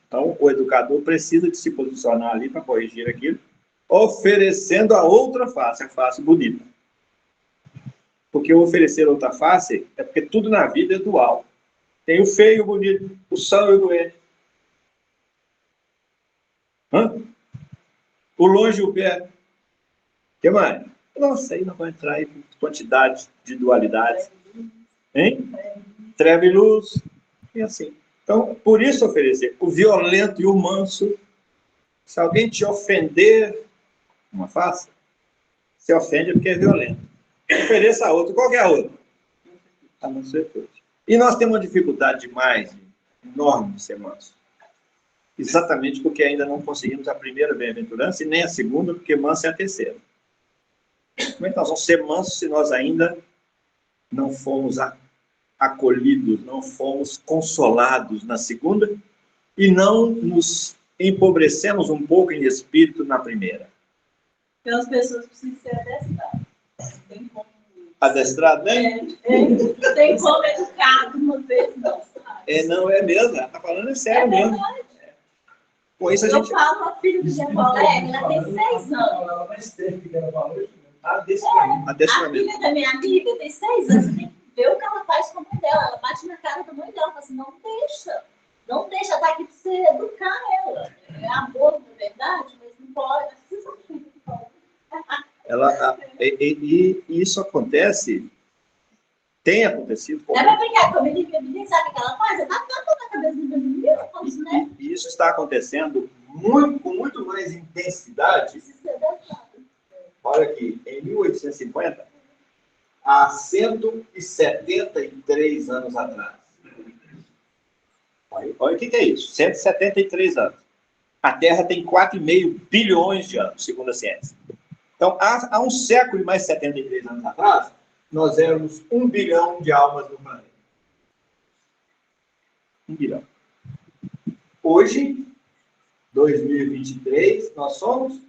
Então, o educador precisa de se posicionar ali para corrigir aquilo, oferecendo a outra face, a face bonita. Porque o oferecer outra face é porque tudo na vida é dual. Tem o feio e o bonito, o são e o doente. O longe e o perto. O que mais? Nossa, aí nós vamos entrar aí com quantidade de dualidades. Hein? Treva e luz. E assim. Então, por isso oferecer o violento e o manso. Se alguém te ofender, uma face. Se ofende é porque é violento. Ofereça a outro, qualquer outro. A não ser todos. E nós temos uma dificuldade demais, enorme de ser manso. Exatamente porque ainda não conseguimos a primeira bem-aventurança e nem a segunda, porque manso é a terceira. Como é que nós vamos ser mansos se nós ainda não fomos acolhidos, não fomos consolados na segunda e não nos empobrecemos um pouco em espírito na primeira? Então as pessoas precisam ser adestradas. Tem como... Adestrado, né? Tem como educado uma vez, não, sabe? Não é mesmo, ela está falando sério mesmo. Com isso a gente... Eu falo a filha do meu colega, ela tem 6 anos. Ela mais tempo que ela falou. A filha da minha amiga tem 6 anos. Você tem que ver o que ela faz com a mãe dela. Ela bate na cara da mãe dela. Fala assim, não deixa. Não deixa, tá aqui pra você educar ela. É amor, na verdade, mas não pode. E isso acontece, tem acontecido. É pra brincar com a menina, sabe o que ela faz? Ela tá na cabeça da menina, né? E isso está acontecendo com muito mais intensidade. Olha aqui, em 1850, há 173 anos atrás. Olha o que é isso, 173 anos. A Terra tem 4,5 bilhões de anos, segundo a ciência. Então, há um século e mais 73 anos atrás, nós éramos 1 bilhão de almas no planeta. 1 bilhão. Hoje, 2023, nós somos,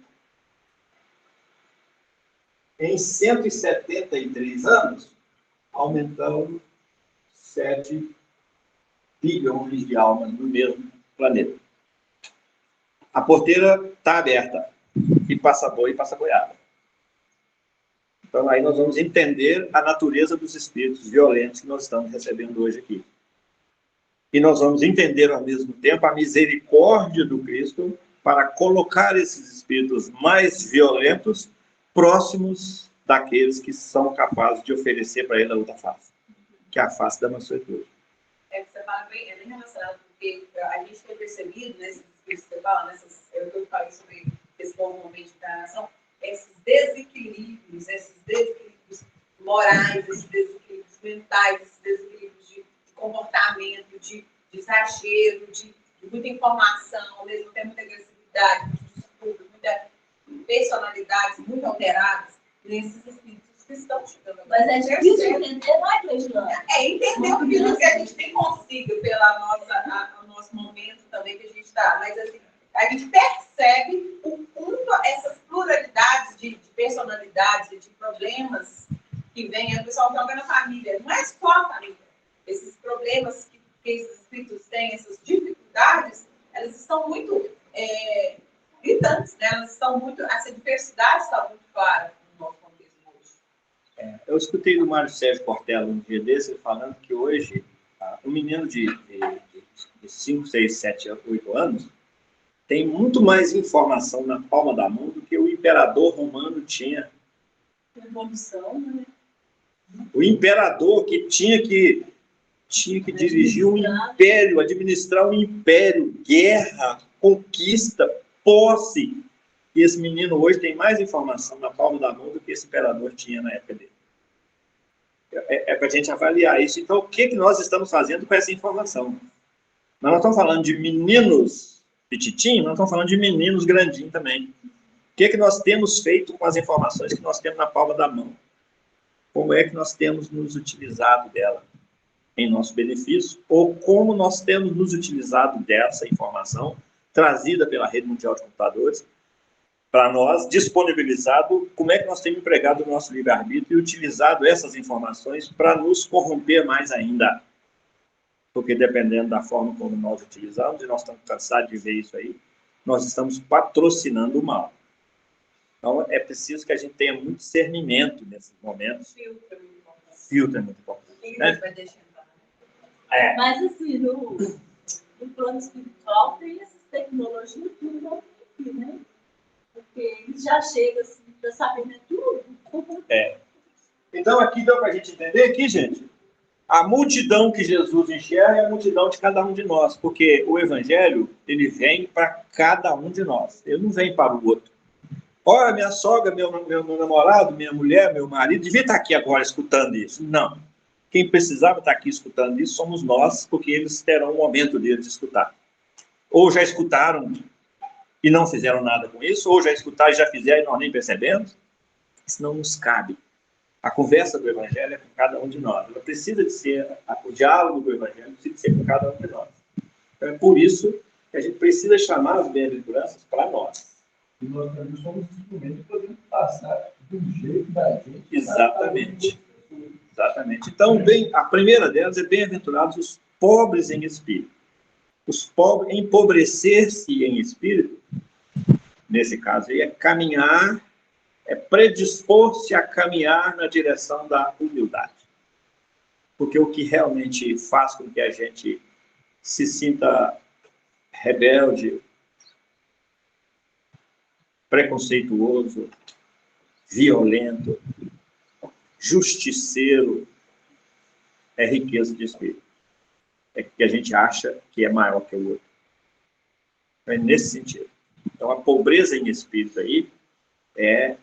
em 173 anos, aumentamos 7 bilhões de almas no mesmo planeta. A porteira está aberta. E passa boi e passa boiada. Então, aí nós vamos entender a natureza dos espíritos violentos que nós estamos recebendo hoje aqui. E nós vamos entender, ao mesmo tempo, a misericórdia do Cristo para colocar esses espíritos mais violentos próximos daqueles que são capazes de oferecer para ele a outra face, que é a face da mansuetude. É que você fala bem, é bem relacionado, porque a gente tem percebido, nesses espíritos que você fala, eu falei sobre esse bom momento da nação, esses desequilíbrios morais, esses desequilíbrios mentais, esses desequilíbrios de comportamento, de exagero, de muita informação, ao mesmo tempo muita agressividade, muito discurso, muita personalidades muito alteradas nesses espíritos que estão chegando. Mas é difícil entender, não é, Cleidilane? Entender o que a gente tem conseguido pelo nosso momento também que a gente está, mas assim, a gente percebe o quanto essas pluralidades de personalidades e de problemas que vêm, o pessoal joga na família, não é só a família. Esses problemas que esses espíritos têm, essas dificuldades, elas estão muito gritantes, né? Elas estão muito, essa diversidade está muito clara no nosso contexto hoje. Eu escutei do Mário Sérgio Cortella um dia desse, falando que hoje, um menino de 5, 6, 7, 8 anos, tem muito mais informação na palma da mão do que o imperador romano tinha. Evolução, né? O imperador que tinha que dirigir um império, administrar um império, guerra, conquista, posse. E esse menino hoje tem mais informação na palma da mão do que esse imperador tinha na época dele. É para a gente avaliar isso. Então, o que nós estamos fazendo com essa informação? Nós não estamos falando de meninos petitinhos, nós estamos falando de meninos grandinhos também. O que nós temos feito com as informações que nós temos na palma da mão? Como é que nós temos nos utilizado dela em nosso benefício? Ou como nós temos nos utilizado dessa informação trazida pela rede mundial de computadores para nós, disponibilizado, como é que nós temos empregado o nosso livre-arbítrio e utilizado essas informações para nos corromper mais ainda? Porque dependendo da forma como nós utilizamos, e nós estamos cansados de ver isso aí, nós estamos patrocinando o mal. Então, é preciso que a gente tenha muito discernimento nesses momentos. Filtro é muito importante. Né? Mas, assim, no plano espiritual, tem essas tecnologias tudo aqui, né? Porque eles já chegam, assim, para saber né, tudo. Então, aqui deu para a gente entender, aqui, gente, a multidão que Jesus enxerga é a multidão de cada um de nós, porque o Evangelho, ele vem para cada um de nós. Ele não vem para o outro. Olha, minha sogra, meu namorado, minha mulher, meu marido, devia estar aqui agora escutando isso. Não. Quem precisava estar aqui escutando isso somos nós, porque eles terão um momento deles de escutar. Ou já escutaram e não fizeram nada com isso, ou já escutaram e já fizeram e nós nem percebemos. Isso não nos cabe. A conversa do Evangelho é com cada um de nós. Ela precisa de ser, o diálogo do Evangelho precisa de ser com cada um de nós. Então, é por isso que a gente precisa chamar as bem-aventuranças para nós. E nós também somos instrumentos para poder passar do jeito da gente. Exatamente. Exatamente. Então, a primeira delas é bem-aventurados os pobres em espírito. Os pobres, empobrecer-se em espírito, nesse caso aí, é caminhar, é predispor-se a caminhar na direção da humildade. Porque o que realmente faz com que a gente se sinta rebelde, preconceituoso, violento, justiceiro, é riqueza de espírito. É que a gente acha que é maior que o outro. É nesse sentido. Então, a pobreza em espírito aí é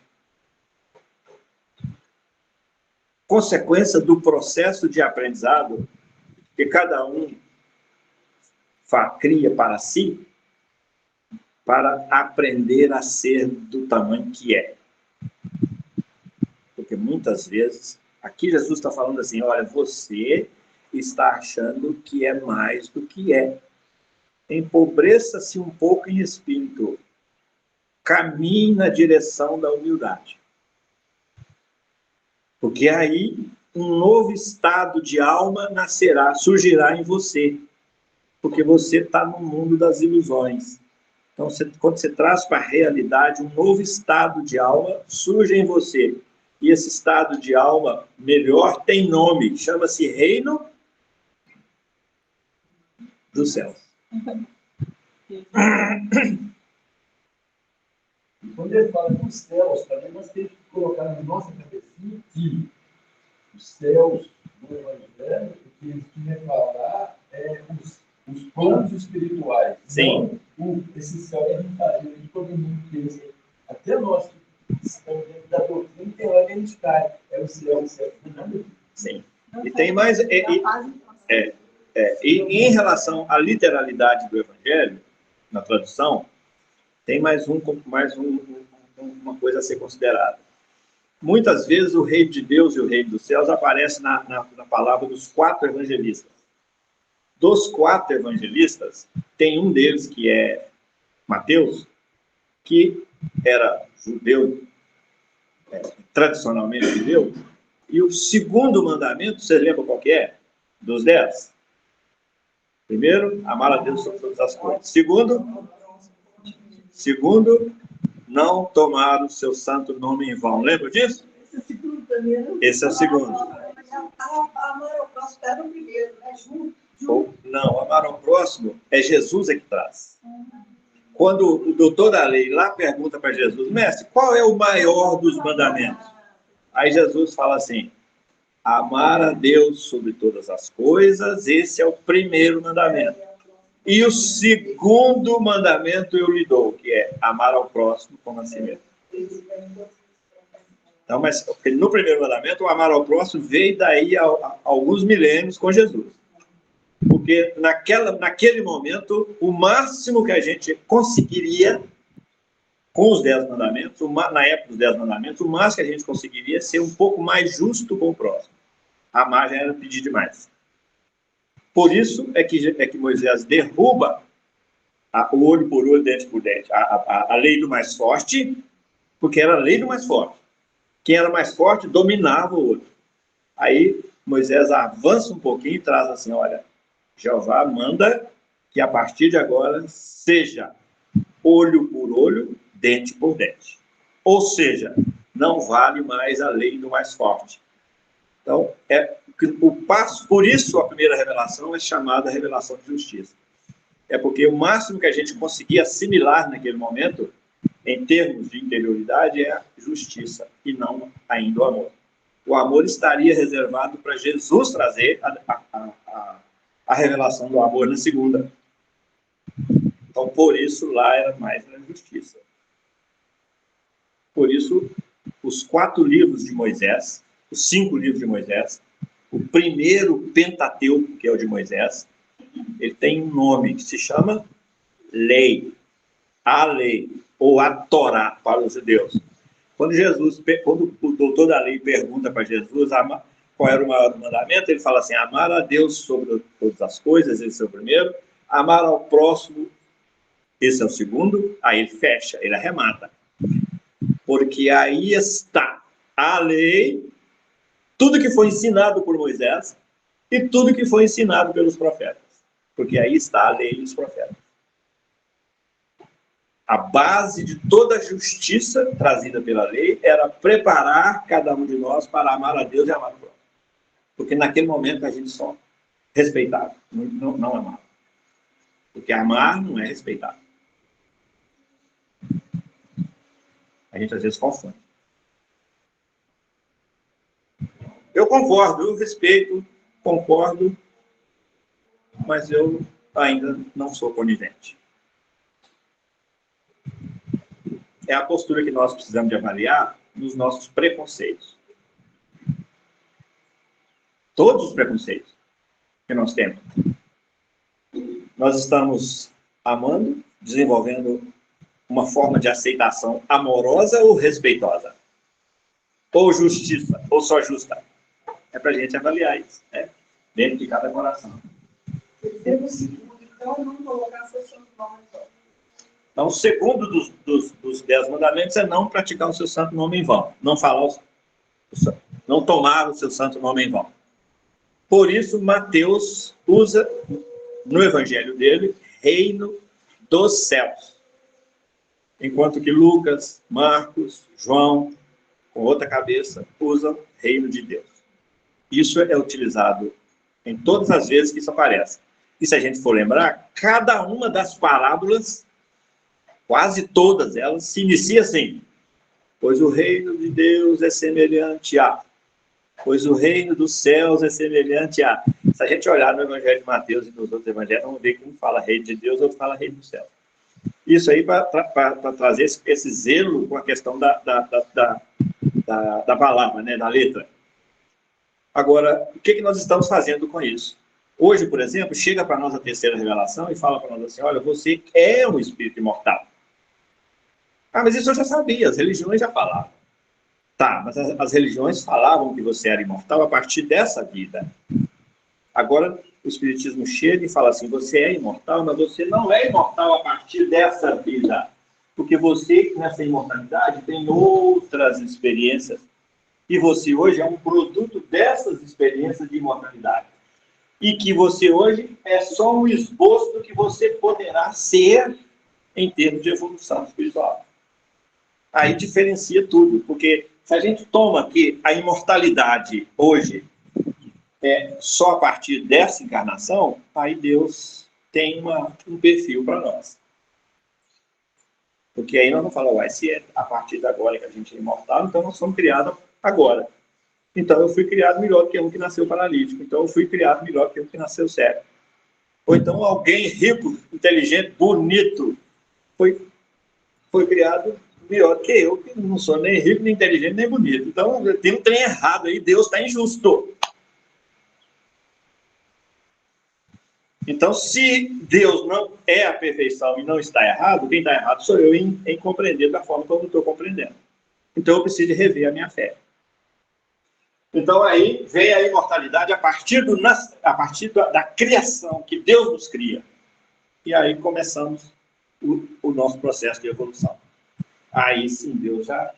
consequência do processo de aprendizado que cada um cria para si, para aprender a ser do tamanho que é. Porque muitas vezes, aqui Jesus está falando assim, olha, você está achando que é mais do que é. Empobreça-se um pouco em espírito. Caminhe na direção da humildade. Porque aí um novo estado de alma nascerá, surgirá em você. Porque você está no mundo das ilusões. Então, quando você traz para a realidade um novo estado de alma, surge em você. E esse estado de alma melhor tem nome, chama-se Reino dos Céus. Quando ele fala dos céus, também nós temos que colocar na nossa cabecinha que os céus do Evangelho, o que eles querem falar é os planos espirituais. Sim. Não, esse céu que a gente está vendo, de todo mundo que até nós que estamos dentro da doutrina, tem hora que a gente cai. É o céu, não. Sim. E tem mais. E em relação à literalidade do Evangelho, na tradução, tem mais uma coisa a ser considerada. Muitas vezes o reino de Deus e o reino dos céus aparece na palavra dos 4 evangelistas. Dos 4 evangelistas, tem um deles que é Mateus, que era judeu, tradicionalmente judeu, e o segundo mandamento, você lembra qual que é? Dos 10. Primeiro, amar a Deus sobre todas as coisas. Segundo, não tomar o seu santo nome em vão. Lembra disso? Esse é o segundo. Amar ao próximo era o primeiro, né? Não, amar ao próximo é Jesus que traz. Quando o doutor da lei lá pergunta para Jesus, mestre, qual é o maior dos mandamentos? Aí Jesus fala assim, amar a Deus sobre todas as coisas, esse é o primeiro mandamento. E o segundo mandamento eu lhe dou, que é amar ao próximo como a si mesmo. Então, mas no primeiro mandamento, o amar ao próximo veio daí a alguns milênios com Jesus. Porque naquele momento, o máximo que a gente conseguiria com os 10 mandamentos, na época dos 10 mandamentos, o máximo que a gente conseguiria ser um pouco mais justo com o próximo. Amar já era pedir demais. Por isso é que Moisés derruba o olho por olho, dente por dente, a lei do mais forte, porque era a lei do mais forte. Quem era mais forte dominava o outro. Aí Moisés avança um pouquinho e traz assim, olha, Jeová manda que a partir de agora seja olho por olho, dente por dente. Ou seja, não vale mais a lei do mais forte. Então, por isso a primeira revelação é chamada revelação de justiça. É porque o máximo que a gente conseguia assimilar naquele momento, em termos de interioridade, é a justiça, e não ainda o amor. O amor estaria reservado para Jesus trazer a revelação do amor na segunda. Então, por isso, lá era mais na justiça. Por isso, os 4 livros de Moisés, os 5 livros de Moisés, o primeiro Pentateuco, que é o de Moisés, ele tem um nome que se chama lei, a lei, ou a Torá para os judeus. Quando o doutor da lei pergunta para Jesus qual era o maior mandamento, ele fala assim: amar a Deus sobre todas as coisas, esse é o primeiro, amar ao próximo, esse é o segundo, aí ele fecha, ele arremata. Porque aí está a lei, tudo que foi ensinado por Moisés e tudo que foi ensinado pelos profetas. Porque aí está a lei e os profetas. A base de toda a justiça trazida pela lei era preparar cada um de nós para amar a Deus e amar o próximo. Porque naquele momento a gente só respeitava, não amava. Porque amar não é respeitar. A gente às vezes confunde. Eu concordo, eu respeito, concordo, mas eu ainda não sou conivente. É a postura que nós precisamos de avaliar nos nossos preconceitos. Todos os preconceitos que nós temos. Nós estamos amando, desenvolvendo uma forma de aceitação amorosa ou respeitosa? Ou justiça, ou só justa? É para a gente avaliar isso, né? Dentro de cada coração. Então, não colocar seus santos nomes. Então, o segundo dos 10 mandamentos é não praticar o seu santo nome em vão. Não falar, não tomar o seu santo nome em vão. Por isso, Mateus usa, no evangelho dele, reino dos céus. Enquanto que Lucas, Marcos, João, com outra cabeça, usam reino de Deus. Isso é utilizado em todas as vezes que isso aparece. E se a gente for lembrar, cada uma das parábolas, quase todas elas, se inicia assim: pois o reino de Deus é semelhante a... pois o reino dos céus é semelhante a... Se a gente olhar no evangelho de Mateus e nos outros evangelhos, vamos ver que um fala reino de Deus, outro fala reino dos céus. Isso aí para trazer esse zelo com a questão da palavra, né, da letra. Agora, o que nós estamos fazendo com isso? Hoje, por exemplo, chega para nós a terceira revelação e fala para nós assim: olha, você é um espírito imortal. Ah, mas isso eu já sabia, as religiões já falavam. Tá, mas as religiões falavam que você era imortal a partir dessa vida. Agora, o Espiritismo chega e fala assim: você é imortal, mas você não é imortal a partir dessa vida. Porque você, nessa imortalidade, tem outras experiências. E você hoje é um produto dessas experiências de imortalidade. E que você hoje é só um esboço do que você poderá ser em termos de evolução espiritual. Aí diferencia tudo, porque se a gente toma que a imortalidade hoje é só a partir dessa encarnação, aí Deus tem um perfil para nós. Porque aí nós vamos falar: uai, se é a partir de agora que a gente é imortal, então nós somos criados agora. Então eu fui criado melhor do que um que nasceu paralítico. Então eu fui criado melhor do que um que nasceu cego. Ou então alguém rico, inteligente, bonito, foi criado melhor do que eu, que não sou nem rico, nem inteligente, nem bonito. Então tem um trem errado aí, Deus está injusto. Então, se Deus não é a perfeição e não está errado, quem está errado sou eu em compreender da forma como eu estou compreendendo. Então, eu preciso rever a minha fé. Então, aí vem a imortalidade a partir da criação, que Deus nos cria. E aí começamos o nosso processo de evolução. Aí sim, Deus já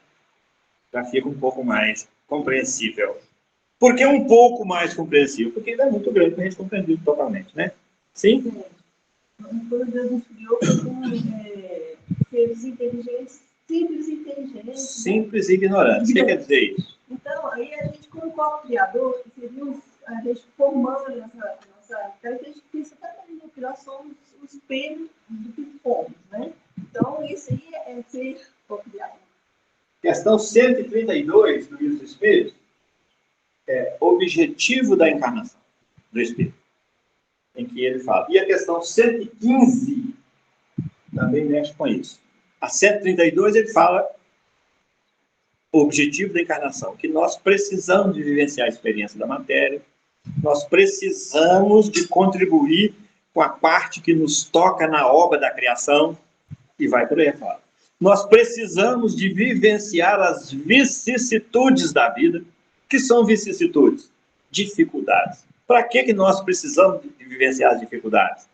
fica um pouco mais compreensível. Por que um pouco mais compreensível? Porque ele é muito grande para a gente compreender totalmente, né? Sim? Quando Deus nos criou como seres inteligentes, simples e inteligentes. Simples e ignorantes. O que quer dizer isso? Então, aí a gente, como co-criador, seria a gente formando nossa característica também, que nós somos o espelho do que fomos, né? Então, isso aí é ser co-criador. Questão 132 do Livro dos Espíritos é objetivo da encarnação do Espírito, em que ele fala. E a questão 115 também mexe com isso. A 132 ele fala o objetivo da encarnação, que nós precisamos de vivenciar a experiência da matéria, nós precisamos de contribuir com a parte que nos toca na obra da criação, e vai por aí fora. Nós precisamos de vivenciar as vicissitudes da vida. Que são vicissitudes? Dificuldades. Para que nós precisamos de vivenciar as dificuldades?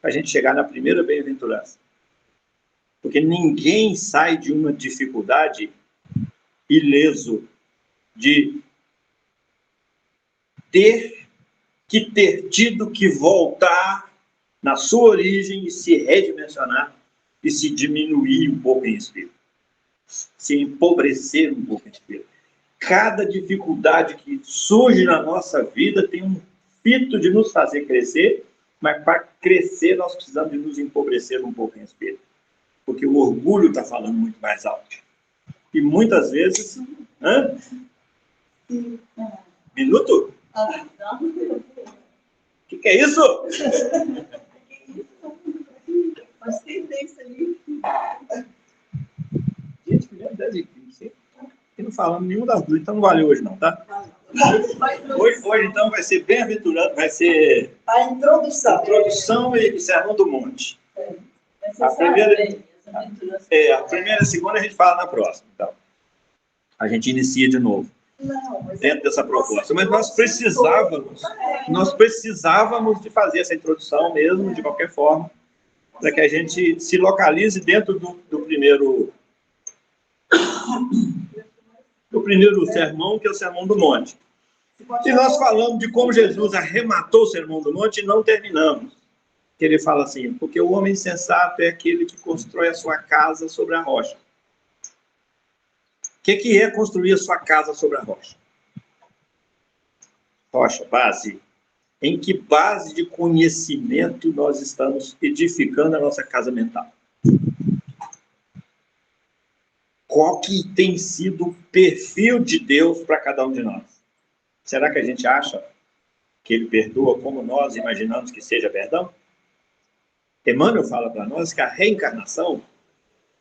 Para a gente chegar na primeira bem-aventurança. Porque ninguém sai de uma dificuldade ileso de ter tido que voltar na sua origem e se redimensionar e se diminuir um pouco em espírito, se empobrecer um pouco em espírito. Cada dificuldade que surge na nossa vida tem um fito de nos fazer crescer, mas para crescer nós precisamos de nos empobrecer um pouco em espírito, porque o orgulho está falando muito mais alto. E muitas vezes... Minuto? O que é isso? Mas tem isso ali. Gente, primeiro 10 e 15. E não falamos nenhum das duas, então não valeu hoje não, tá? Hoje então vai ser bem-aventurado, vai ser A introdução. introdução e sermão do monte. A primeira e a segunda a gente fala na próxima. Então, a gente inicia de novo. Dentro dessa proposta. Mas nós precisávamos de fazer essa introdução mesmo, de qualquer forma, para que a gente se localize dentro do primeiro sermão, que é o Sermão do Monte. E nós falamos de como Jesus arrematou o Sermão do Monte e não terminamos. Que ele fala assim, porque o homem sensato é aquele que constrói a sua casa sobre a rocha. O que é construir a sua casa sobre a rocha? Rocha, base. Em que base de conhecimento nós estamos edificando a nossa casa mental? Qual que tem sido o perfil de Deus para cada um de nós? Será que a gente acha que ele perdoa como nós imaginamos que seja perdão? Emmanuel fala para nós que a reencarnação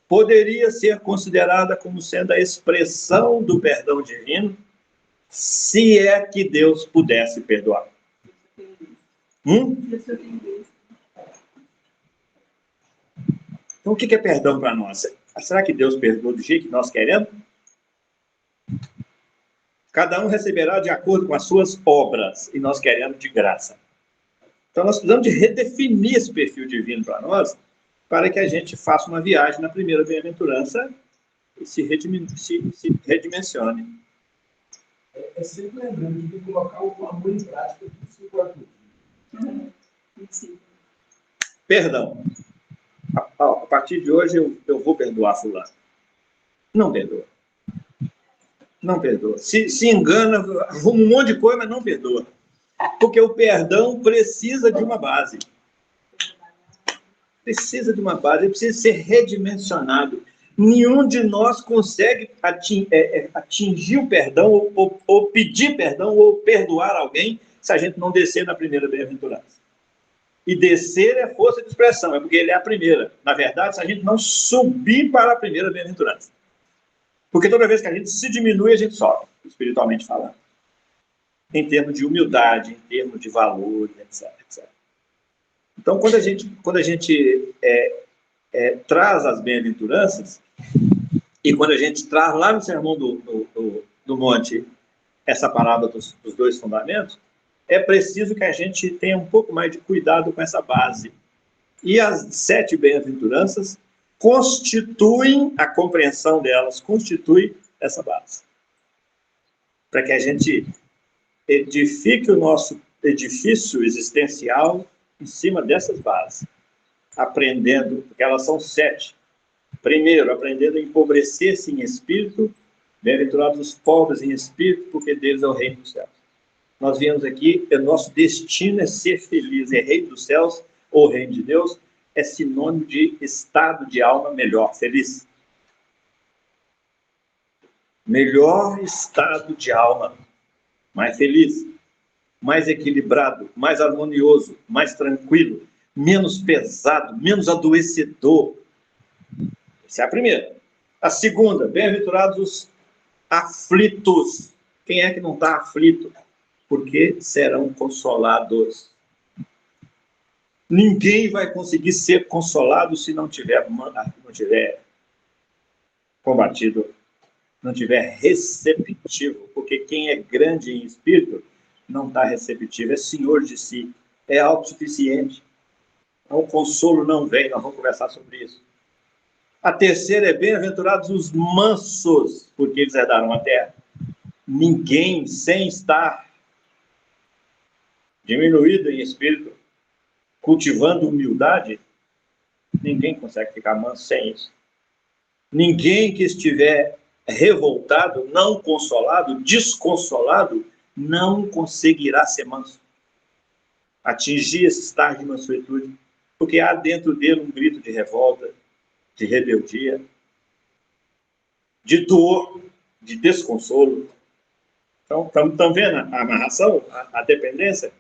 poderia ser considerada como sendo a expressão do perdão divino, se é que Deus pudesse perdoar. Então, o que é perdão para nós? Será que Deus perdoa do jeito que nós queremos? Cada um receberá de acordo com as suas obras, e nós queremos de graça. Então, nós precisamos de redefinir esse perfil divino para nós, para que a gente faça uma viagem na primeira bem-aventurança e se redimensione. É sempre lembrando de colocar o amor em prática do seu corpo. Perdão. A partir de hoje eu vou perdoar fulano. Não perdoa. Não perdoa. Se engana, arruma um monte de coisa, mas não perdoa. Porque o perdão precisa de uma base. Precisa de uma base, ele precisa ser redimensionado. Nenhum de nós consegue atingir o perdão, ou pedir perdão, ou perdoar alguém, se a gente não descer na primeira bem-aventurança. E descer é força de expressão, é porque ele é a primeira. Na verdade, se a gente não subir para a primeira bem-aventurança. Porque toda vez que a gente se diminui, a gente sobe, espiritualmente falando. Em termos de humildade, em termos de valor, etc, etc. Então, quando a gente traz as bem-aventuranças, e quando a gente traz lá no Sermão do Monte essa palavra dos dois fundamentos, é preciso que a gente tenha um pouco mais de cuidado com essa base. E as 7 bem-aventuranças constituem, a compreensão delas constitui essa base. Para que a gente edifique o nosso edifício existencial em cima dessas bases, aprendendo, porque elas são 7. Primeiro, aprendendo a empobrecer-se em espírito, bem-aventurados os pobres em espírito, porque deles é o reino dos céus. Nós viemos aqui, o nosso destino é ser feliz, é reino dos céus, ou reino de Deus, é sinônimo de estado de alma melhor, feliz. Melhor estado de alma, mais feliz, mais equilibrado, mais harmonioso, mais tranquilo, menos pesado, menos adoecedor. Essa é a primeira. A segunda, bem-aventurados aflitos. Quem é que não está aflito? Porque serão consolados. Ninguém vai conseguir ser consolado se não tiver combatido, não tiver receptivo, porque quem é grande em espírito não está receptivo, é senhor de si, é autossuficiente. Então, o consolo não vem, nós vamos conversar sobre isso. A terceira é: bem-aventurados os mansos, porque eles herdarão a terra. Ninguém sem estar diminuído em espírito, cultivando humildade, ninguém consegue ficar manso sem isso. Ninguém que estiver revoltado, não consolado, desconsolado, não conseguirá ser manso. Atingir esse estágio de mansuetude, porque há dentro dele um grito de revolta, de rebeldia, de dor, de desconsolo. Então, estão vendo a amarração, a dependência?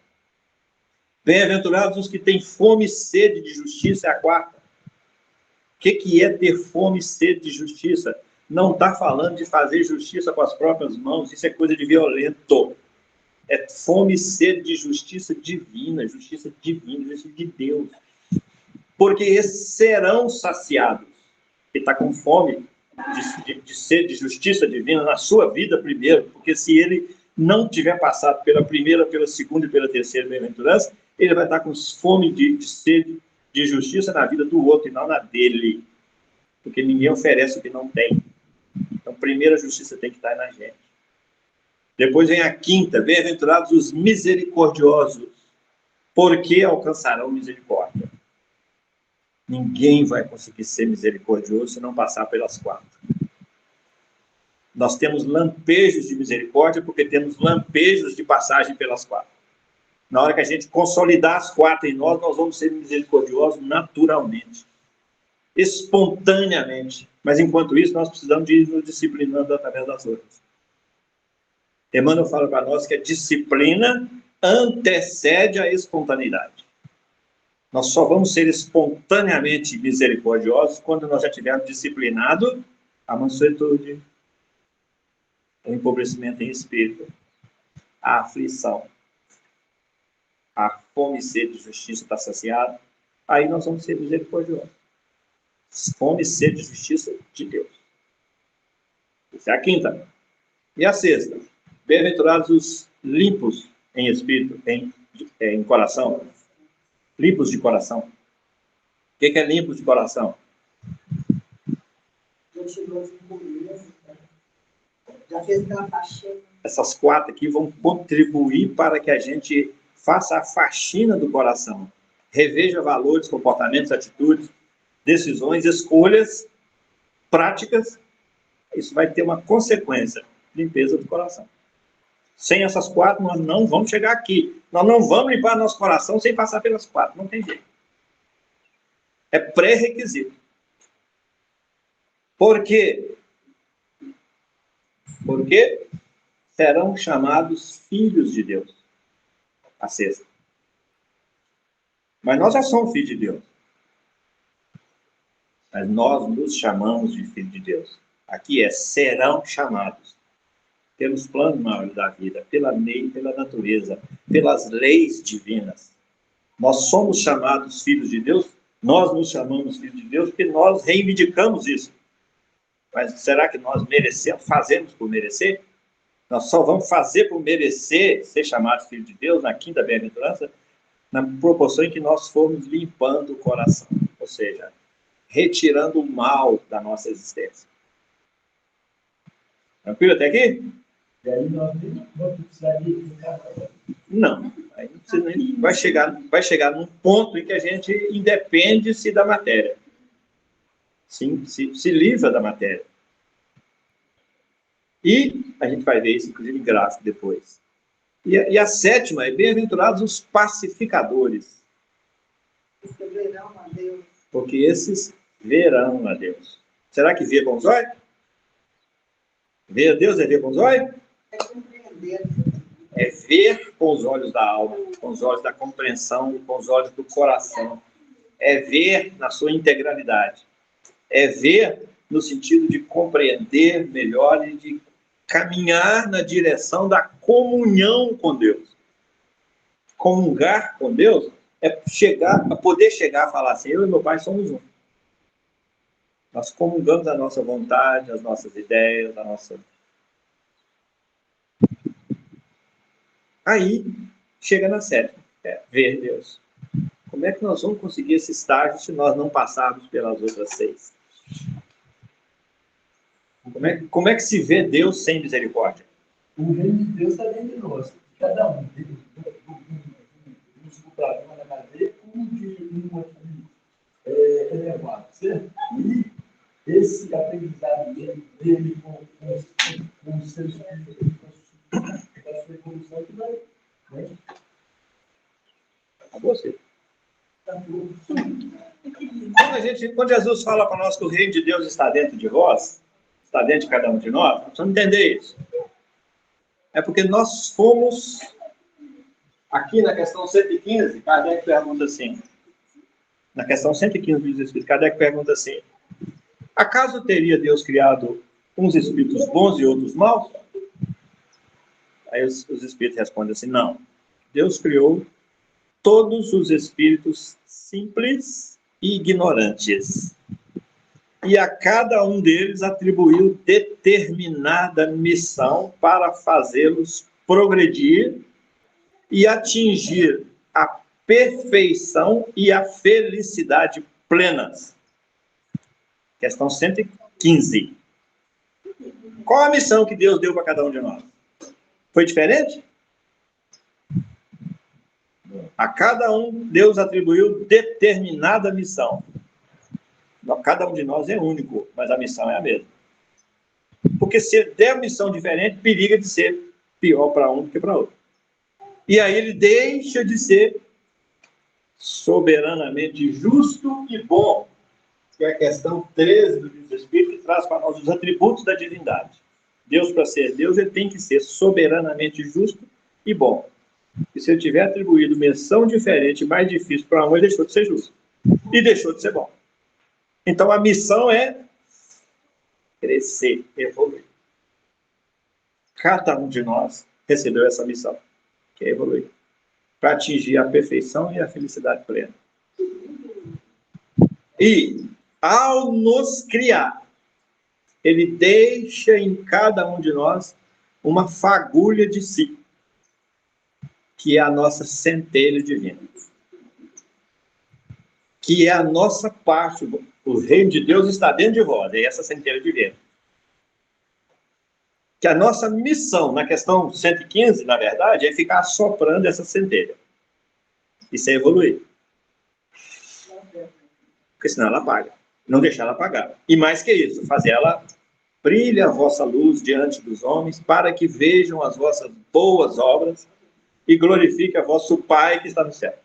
Bem-aventurados os que têm fome e sede de justiça, é a quarta. O que é ter fome e sede de justiça? Não está falando de fazer justiça com as próprias mãos, isso é coisa de violento. É fome e sede de justiça divina, justiça de Deus. Porque esses serão saciados. Ele está com fome de sede de justiça divina na sua vida primeiro, porque se ele não tiver passado pela primeira, pela segunda e pela terceira bem-aventurança, ele vai estar com fome de sede de justiça na vida do outro e não na dele. Porque ninguém oferece o que não tem. Então, primeiro a justiça tem que estar na gente. Depois vem a quinta: bem-aventurados os misericordiosos, porque alcançarão misericórdia. Ninguém vai conseguir ser misericordioso se não passar pelas quatro. Nós temos lampejos de misericórdia porque temos lampejos de passagem pelas quatro. Na hora que a gente consolidar as quatro em nós, nós vamos ser misericordiosos naturalmente, espontaneamente. Mas, enquanto isso, nós precisamos de ir nos disciplinando através das outras. Emmanuel fala para nós que a disciplina antecede a espontaneidade. Nós só vamos ser espontaneamente misericordiosos quando nós já tivermos disciplinado a mansuetude, o empobrecimento em espírito, a aflição, a fome e sede de justiça está saciada. Aí nós vamos ser misericordiosos. Fome e sede de justiça de Deus. Essa é a quinta. E a sexta: bem-aventurados os limpos em espírito, em coração. Limpos de coração. O que é limpos de coração? Já fez aquela faxina. Essas quatro aqui vão contribuir para que a gente faça a faxina do coração. Reveja valores, comportamentos, atitudes, decisões, escolhas, práticas. Isso vai ter uma consequência: limpeza do coração. Sem essas quatro, nós não vamos chegar aqui. Nós não vamos limpar nosso coração sem passar pelas quatro. Não tem jeito. É pré-requisito. Por quê? Porque serão chamados filhos de Deus. A sexta. Mas nós já somos filhos de Deus. Mas nós nos chamamos de filhos de Deus. Aqui é: serão chamados. Pelos planos maiores da vida, pela lei, pela natureza, pelas leis divinas. Nós somos chamados filhos de Deus, nós nos chamamos filhos de Deus porque nós reivindicamos isso. Mas será que nós merecemos, fazemos por merecer? Nós só vamos fazer por merecer ser chamados filhos de Deus na quinta bem-aventurança, na proporção em que nós formos limpando o coração, ou seja, retirando o mal da nossa existência. Tranquilo até aqui? E aí nós nem vamos precisar de cada. Não. Aí não precisa nem, vai chegar num ponto em que a gente independe-se da matéria. Sim, se livra da matéria. E a gente vai ver isso, inclusive, em gráfico depois. E a sétima é: bem-aventurados os pacificadores. Porque verão a Deus. Porque esses verão a Deus. Será que vê com os olhos? Ver a Deus é ver com os olhos? É compreender. É ver com os olhos da alma, com os olhos da compreensão, com os olhos do coração. É ver na sua integralidade. É ver no sentido de compreender melhor e de caminhar na direção da comunhão com Deus. Comungar com Deus é poder chegar a falar assim, eu e meu pai somos um. Nós comungamos a nossa vontade, as nossas ideias, a nossa... Aí, chega na sétima, ver Deus. Como é que nós vamos conseguir esse estágio se nós não passarmos pelas outras 6? Como é que se vê Deus sem misericórdia? O reino de Deus está dentro de nós. Cada um tem um escutador na cadeia como de um aqui elevado, certo? E esse aprendizado dele com os seus filhos, com a sua evolução, que vai, né? A você. Quando Jesus fala para nós que o reino de Deus está dentro de vós, está dentro de cada um de nós, nós precisamos entender isso. É porque nós fomos, aqui na questão 115, Kardec pergunta assim, na questão 115 dos Espíritos, Kardec pergunta assim, acaso teria Deus criado uns espíritos bons e outros maus? Aí os Espíritos respondem assim, não. Deus criou todos os espíritos simples e ignorantes. E a cada um deles atribuiu determinada missão para fazê-los progredir e atingir a perfeição e a felicidade plenas. Questão 115. Qual a missão que Deus deu para cada um de nós? Foi diferente? A cada um, Deus atribuiu determinada missão. Cada um de nós é único, mas a missão é a mesma. Porque se der missão diferente, periga de ser pior para um do que para outro. E aí ele deixa de ser soberanamente justo e bom, que é a questão 13 do livro do Espírito, que traz para nós os atributos da divindade. Deus, para ser Deus, ele tem que ser soberanamente justo e bom. E se ele tiver atribuído missão diferente, mais difícil para um, ele deixou de ser justo. E deixou de ser bom. Então, a missão é crescer, evoluir. Cada um de nós recebeu essa missão, que é evoluir, para atingir a perfeição e a felicidade plena. E, ao nos criar, ele deixa em cada um de nós uma fagulha de si, que é a nossa centelha divina. Que é a nossa parte. O reino de Deus está dentro de vós, é essa centelha divina. Que a nossa missão, na questão 115, na verdade, é ficar soprando essa centelha. Isso é evoluir. Porque senão ela apaga. Não deixar ela apagar. E mais que isso, fazer ela brilhe a vossa luz diante dos homens, para que vejam as vossas boas obras e glorifique a vosso Pai que está no céu.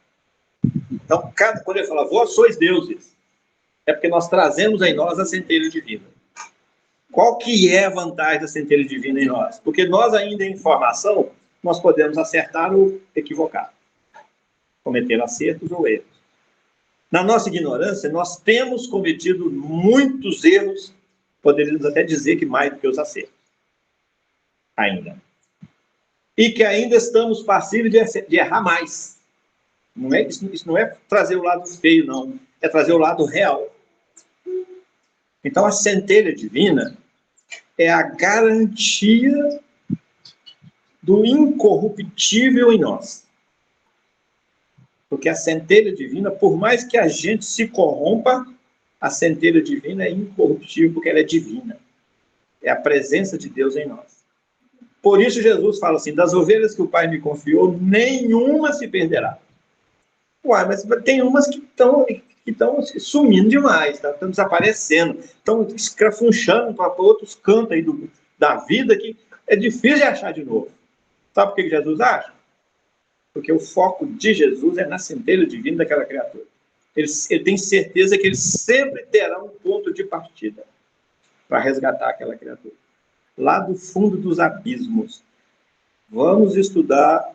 Então, quando ele fala, vós sois deuses, é porque nós trazemos em nós a centelha divina. Qual que é a vantagem da centelha divina em nós? Porque nós ainda em formação, nós podemos acertar ou equivocar. Cometer acertos ou erros. Na nossa ignorância, nós temos cometido muitos erros, poderíamos até dizer que mais do que os acertos. Ainda. E que ainda estamos passíveis de errar mais. Não é, isso não é trazer o lado feio, não. É trazer o lado real. Então, a centelha divina é a garantia do incorruptível em nós. Porque a centelha divina, por mais que a gente se corrompa, a centelha divina é incorruptível, porque ela é divina. É a presença de Deus em nós. Por isso Jesus fala assim, das ovelhas que o Pai me confiou, nenhuma se perderá. Uai, mas tem umas que estão sumindo demais, estão desaparecendo, estão escrafunchando para outros cantos aí da vida que é difícil de achar de novo. Sabe por que Jesus acha? Porque o foco de Jesus é na centelha divina daquela criatura. Ele tem certeza que ele sempre terá um ponto de partida para resgatar aquela criatura. Lá do fundo dos abismos. Vamos estudar.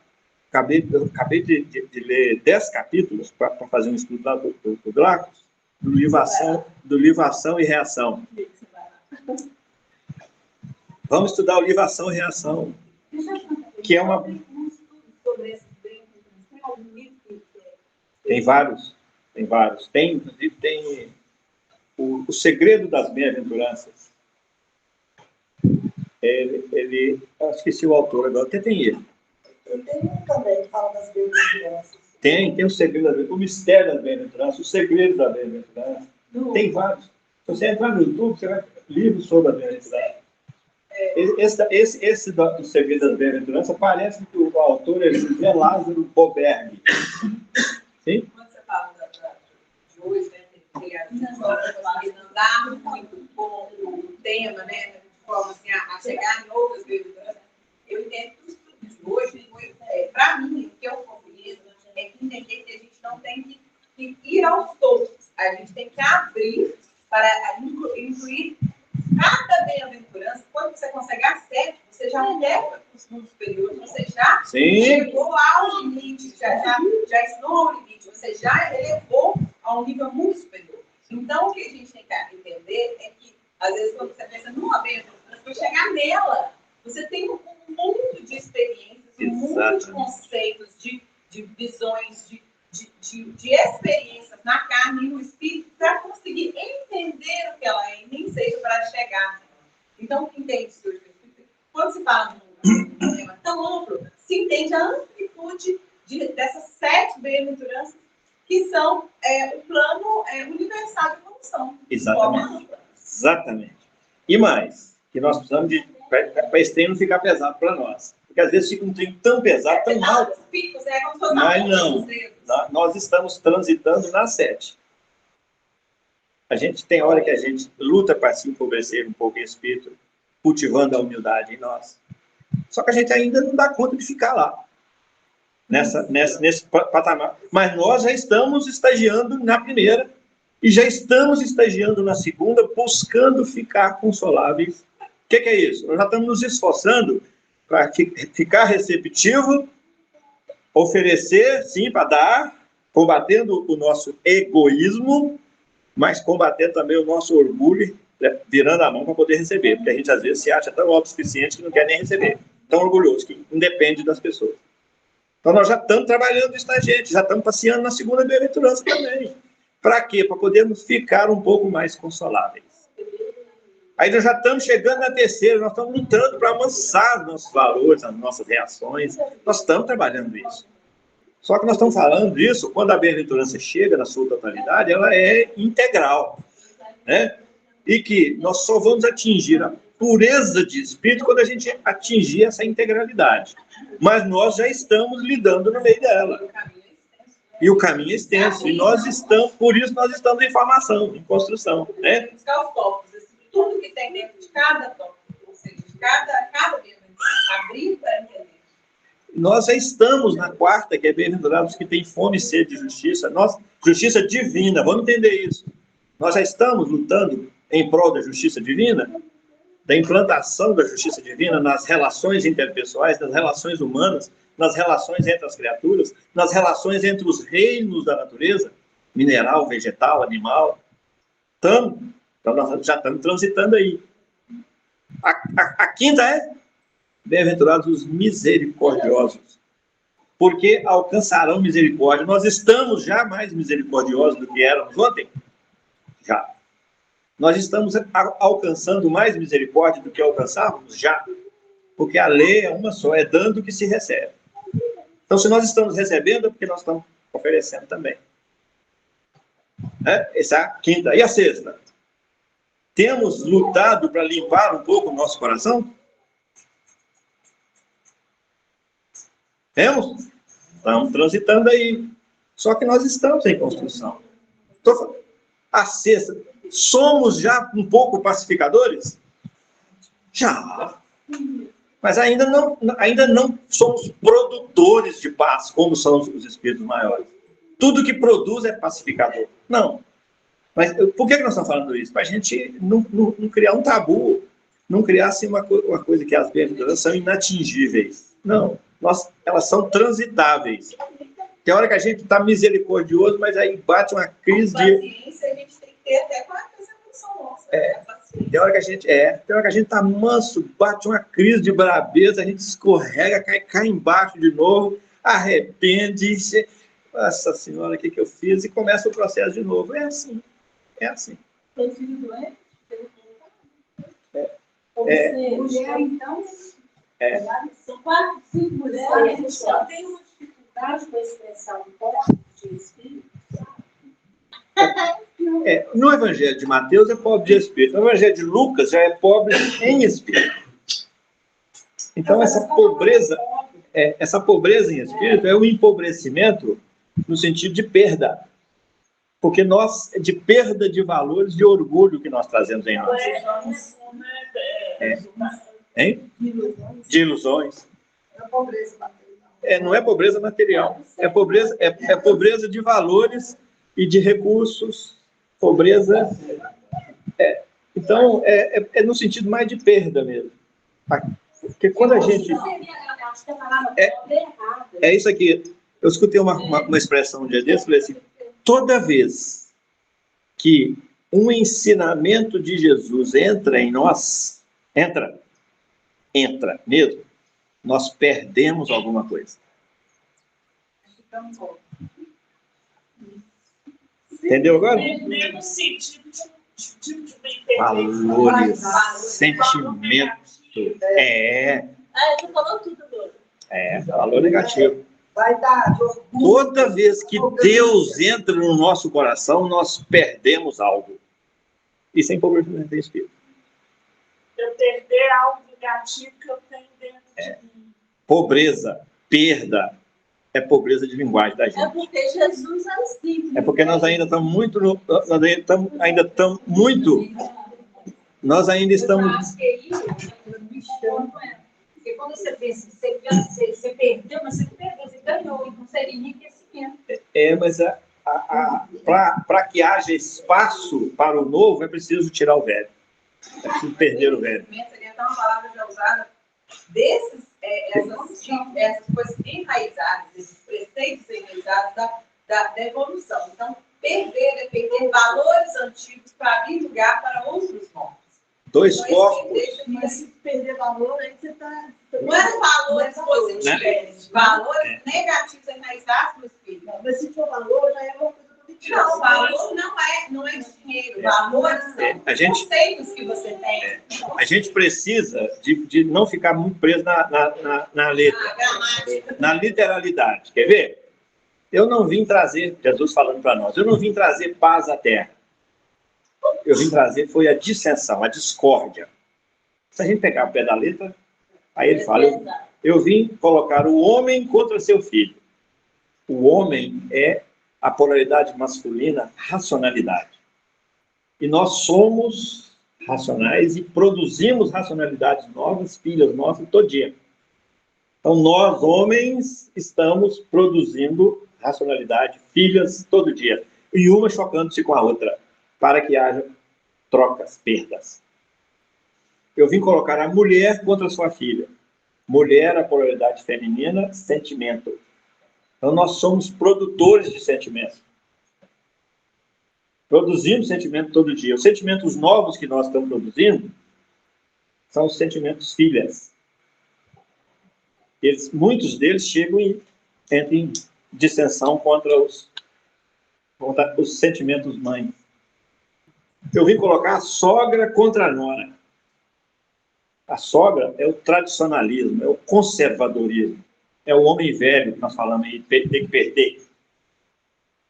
Acabei de ler 10 capítulos para fazer um estudo lá do Glaucus, do livro Ação e Reação. Vamos estudar o livro Ação e Reação, que é uma... Tem vários. Inclusive, tem o Segredo das Bem-aventuranças. Eu esqueci o autor agora, até tem ele. Eu tenho um também que fala das bem-aventuranças. Tem o Segredo das Bem-aventuranças, o Mistério das Bem-aventuranças, o Segredo das Bem-aventuranças. Tem vários. Se você entrar no YouTube, você vai ver livros sobre as Bem-aventuranças. Esse do Segredo das Bem-aventuranças parece que o autor é José Lázaro Boberg. Sim? Quando você fala de hoje, né, tem andar muito com o tema, né, de forma assim, a chegar em outras bem-aventuranças, eu entendo que o estudo de hoje, para mim, o que eu compreendo é que entender que a gente não tem que ir aos poucos, a gente tem que abrir para incluir cada bem-aventurança. Quando você consegue a 7, você já leva para os mundos superiores, você já chegou ao limite, já ensinou ao limite, você já elevou a um nível muito superior. Então, o que a gente tem que entender é que, às vezes, quando você pensa numa bem-aventurança, para chegar nela, você tem um mundo de experiências, um mundo de conceitos, de visões, de experiências na carne e no espírito para conseguir entender o que ela é e nem seja para chegar. Então, o que entende isso hoje? Quando se fala de um tema tão amplo, se entende a amplitude dessas 7 bem-aventuranças que são o plano universal de evolução. Exatamente. E mais, que nós precisamos para esse treino não ficar pesado para nós. Porque às vezes fica um treino tão pesado, tão alto. Mas não, nós estamos transitando na 7. A gente tem hora que a gente luta para se empobrecer um pouco em espírito, cultivando a humildade em nós. Só que a gente ainda não dá conta de ficar lá, nesse patamar. Mas nós já estamos estagiando na primeira e já estamos estagiando na segunda, buscando ficar consoláveis. O que é isso? Nós já estamos nos esforçando para ficar receptivo, oferecer, sim, para dar, combatendo o nosso egoísmo, mas combatendo também o nosso orgulho, né, virando a mão para poder receber, porque a gente às vezes se acha tão autossuficiente que não quer nem receber, tão orgulhoso, que independe das pessoas. Então nós já estamos trabalhando isso na gente, já estamos passeando na segunda bem-aventurança também. Para quê? Para podermos ficar um pouco mais consoláveis. Aí nós já estamos chegando na terceira, nós estamos lutando para amansar os nossos valores, as nossas reações, nós estamos trabalhando isso. Só que nós estamos falando disso, quando a bem-aventurança chega na sua totalidade, ela é integral, né? E que nós só vamos atingir a pureza de espírito quando a gente atingir essa integralidade. Mas nós já estamos lidando no meio dela. E o caminho é extenso. E nós estamos, por isso nós estamos em formação, em construção, né? Buscar os tópicos, tudo que tem dentro de cada tópico, ou seja, de cada bem-aventurança, abrir para entender. Nós já estamos na 4ª, que é bem-aventurados que têm fome e sede de justiça. Justiça divina, vamos entender isso. Nós já estamos lutando em prol da justiça divina, da implantação da justiça divina nas relações interpessoais, nas relações humanas, nas relações entre as criaturas, nas relações entre os reinos da natureza, mineral, vegetal, animal. Então, nós já estamos transitando aí. A 5ª é bem-aventurados os misericordiosos, porque alcançarão misericórdia. Nós estamos já mais misericordiosos do que éramos ontem? Já. Nós estamos alcançando mais misericórdia do que alcançávamos? Já. Porque a lei é uma só, é dando que se recebe. Então, se nós estamos recebendo, é porque nós estamos oferecendo também. Essa é a 5ª. E a 6ª? Temos lutado para limpar um pouco o nosso coração? Temos? Estamos transitando aí. Só que nós estamos em construção. A 6ª, somos já um pouco pacificadores? Já. Mas ainda não somos produtores de paz, como são os espíritos maiores. Tudo que produz é pacificador. Não. Mas por que nós estamos falando isso? Para a gente não criar um tabu, não criar assim, uma coisa que as bem-aventuranças são inatingíveis. Não. Elas são transitáveis. Tem hora que a gente está misericordioso, mas aí bate uma crise de... Paciência a gente tem que ter até com a percepção nossa. Tem hora que a gente tá manso, bate uma crise de brabeza, a gente escorrega, cai embaixo de novo, arrepende, nossa senhora, o que eu fiz? E começa o processo de novo. É assim. Tem filho doente? Mulher, então, São 4, 5 mulheres. Só tem uma dificuldade com a expressão pobre de espírito. No Evangelho de Mateus é pobre de espírito. No Evangelho de Lucas já é pobre em espírito. Então essa pobreza em espírito é um empobrecimento no sentido de perda. Porque de perda de valores, de orgulho que nós trazemos em nós. De ilusões. Não é pobreza material. É pobreza de valores e de recursos. Pobreza. Então, é no sentido mais de perda mesmo. Porque quando a gente. É isso aqui. Eu escutei uma expressão um dia desse, falei assim: toda vez que um ensinamento de Jesus entra em nós, entra mesmo, nós perdemos alguma coisa. Entendeu agora? No sentido de Valores, sentimentos. Você falou tudo, Dora. Valor negativo. Vaidade, orgulho. Toda vez que Deus entra no nosso coração, nós perdemos algo. Isso é empobrecimento do espírito. Eu perder algo negativo que eu tenho dentro de mim. Pobreza, perda, é pobreza de linguagem da gente. É porque Jesus é assim. É porque nós ainda estamos muito... Nós ainda estamos... Eu acho que é isso. Porque quando você pensa, você perdeu, mas você não perdeu, você ganhou, então seria enriquecimento. Mas para que haja espaço para o novo, é preciso tirar o velho. É preciso perder o velho. Seria até uma palavra já usada essas coisas enraizadas, esses preceitos enraizados da evolução. Então, perder é perder valores antigos para abrir lugar para outros novos. Dois corpos. Mas se perder valor, aí você está... Não é valores positivos, valores negativos enraizados no espírito. Mas se for valor, já é uma coisa positiva. Não, valor não é dinheiro. Valores são conceitos que você tem. A gente precisa de não ficar muito preso na letra, na literalidade. Quer ver? Eu não vim trazer, Jesus falando para nós, eu não vim trazer paz à terra. Eu vim trazer foi a dissensão, a discórdia. Se a gente pegar o pé da letra, aí ele fala, eu vim colocar o homem contra seu filho. O homem é a polaridade masculina, racionalidade. E nós somos racionais e produzimos racionalidades novas, filhas nossas, todo dia. Então, nós, homens, estamos produzindo racionalidade, filhas, todo dia. E uma chocando-se com a outra, para que haja trocas, perdas. Eu vim colocar a mulher contra sua filha. Mulher, a polaridade feminina, sentimento. Então, nós somos produtores de sentimentos. Produzimos sentimento todo dia. Os sentimentos novos que nós estamos produzindo são os sentimentos filhas. Muitos deles chegam entram em dissensão contra os sentimentos mães. Eu vim colocar a sogra contra a nora. A sogra é o tradicionalismo, é o conservadorismo. É o homem velho que nós falamos aí, tem que perder.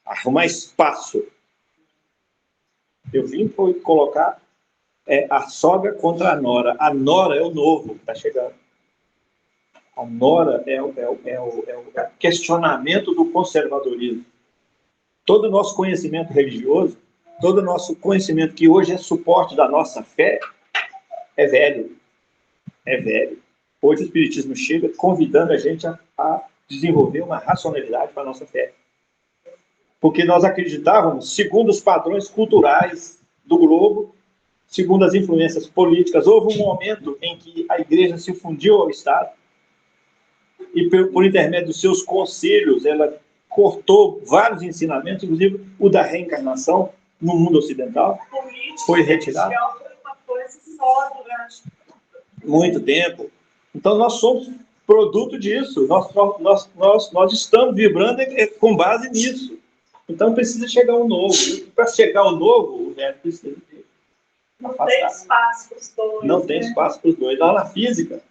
Arrumar espaço. Eu vim colocar a sogra contra a nora. A nora é o novo que está chegando. A nora é o questionamento do conservadorismo. Todo o nosso conhecimento religioso, todo o nosso conhecimento que hoje é suporte da nossa fé, é velho. É velho. Hoje o Espiritismo chega convidando a gente a desenvolver uma racionalidade para a nossa fé. Porque nós acreditávamos, segundo os padrões culturais do globo, segundo as influências políticas, houve um momento em que a igreja se fundiu ao Estado e, por intermédio dos seus conselhos, ela cortou vários ensinamentos, inclusive o da reencarnação no mundo ocidental, foi retirado. coisa só durante muito tempo. Então, nós somos produto disso. Nós estamos vibrando com base nisso. Então, precisa chegar o novo. Para chegar o novo, o velho precisa ter. não tem espaço para os dois. Não tem espaço para os dois. Lá na física,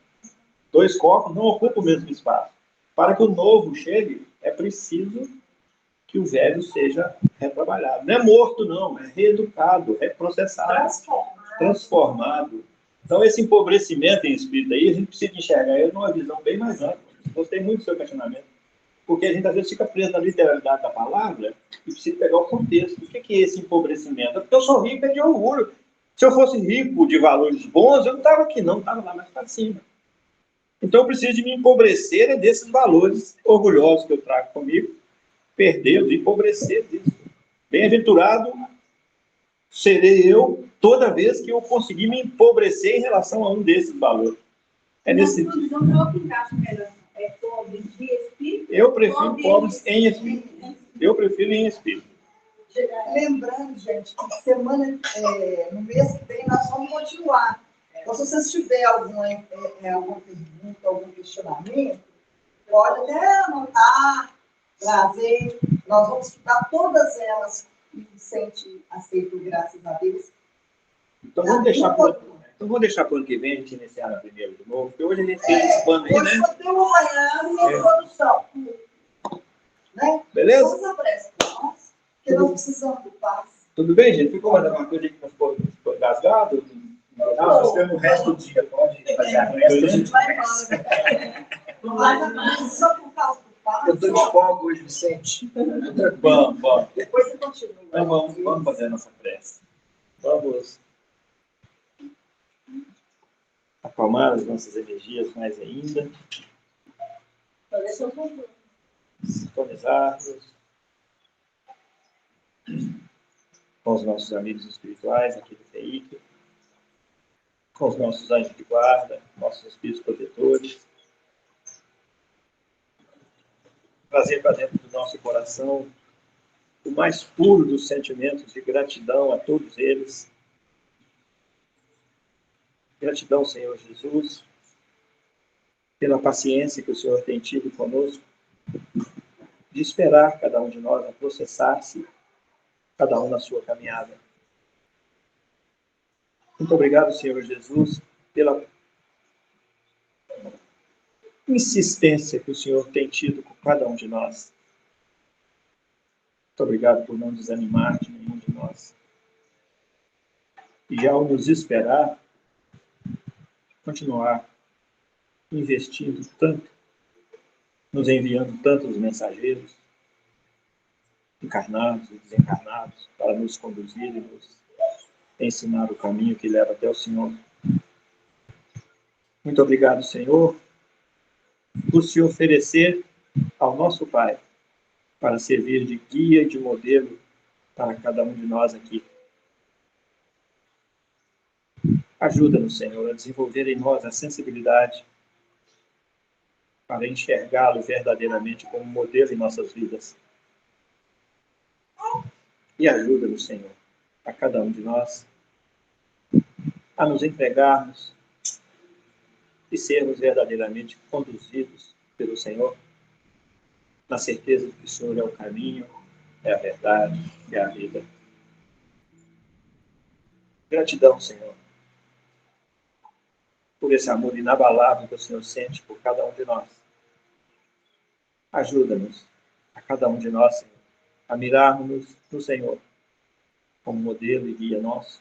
2 corpos não ocupam o mesmo espaço. Para que o novo chegue, é preciso que o velho seja retrabalhado. Não é morto, não. É reeducado, reprocessado, transformado. Então, esse empobrecimento em espírito aí, a gente precisa enxergar ele numa visão bem mais ampla. Gostei muito do seu questionamento. Porque a gente, às vezes, fica preso na literalidade da palavra e precisa pegar o contexto. O que é esse empobrecimento? É porque eu sou rico é de orgulho. Se eu fosse rico de valores bons, eu não estava aqui, não. Estava lá mais para cima. Então, eu preciso de me empobrecer desses valores orgulhosos que eu trago comigo, perdê-los, empobrecer disso. Bem-aventurado serei eu toda vez que eu conseguir me empobrecer em relação a um desses valores. É nesse sentido. Eu prefiro pobres em espírito. Eu prefiro em espírito. Lembrando, gente, que semana, no mês que vem, nós vamos continuar. Então, se vocês tiverem alguma pergunta, algum questionamento, pode até anotar, trazer. Nós vamos estudar todas elas e o Vicente aceitou, graças a Deus. Então, vamos deixar para o ano que vem a gente iniciar na primeira de novo, porque hoje a gente fez esse plano aí, né? Hoje só tem uma manhã e uma produção. Né? Beleza? Vamos apressar, nós, que não precisamos do passe. Tudo bem, gente? Ficou mais alguma coisa aí que ficou engasgado? Não, nós temos o resto do dia, pode fazer a resto, a gente conversa. Só por causa do passe. Eu estou de folga hoje, Vicente. Vamos. Depois você continua. Então, vamos fazer a nossa prece. Vamos acalmar as nossas energias mais ainda. Sintonizarmos com os nossos amigos espirituais aqui do FEIC, com os nossos anjos de guarda, nossos espíritos protetores. Trazer para dentro do nosso coração o mais puro dos sentimentos de gratidão a todos eles. Gratidão, Senhor Jesus, pela paciência que o Senhor tem tido conosco, de esperar cada um de nós a processar-se, cada um na sua caminhada. Muito obrigado, Senhor Jesus, pela insistência que o Senhor tem tido com cada um de nós. Muito obrigado por não desanimar de nenhum de nós. E ao nos esperar, continuar investindo tanto, nos enviando tantos mensageiros, encarnados e desencarnados, para nos conduzir e nos ensinar o caminho que leva até o Senhor. Muito obrigado, Senhor, por se oferecer ao nosso Pai, para servir de guia e de modelo para cada um de nós aqui. Ajuda-nos, Senhor, a desenvolver em nós a sensibilidade para enxergá-lo verdadeiramente como modelo em nossas vidas. E ajuda-nos, Senhor, a cada um de nós, a nos entregarmos e sermos verdadeiramente conduzidos pelo Senhor, na certeza de que o Senhor é o caminho, é a verdade, é a vida. Gratidão, Senhor, por esse amor inabalável que o Senhor sente por cada um de nós. Ajuda-nos, a cada um de nós, Senhor, a mirarmos no Senhor como modelo e guia nosso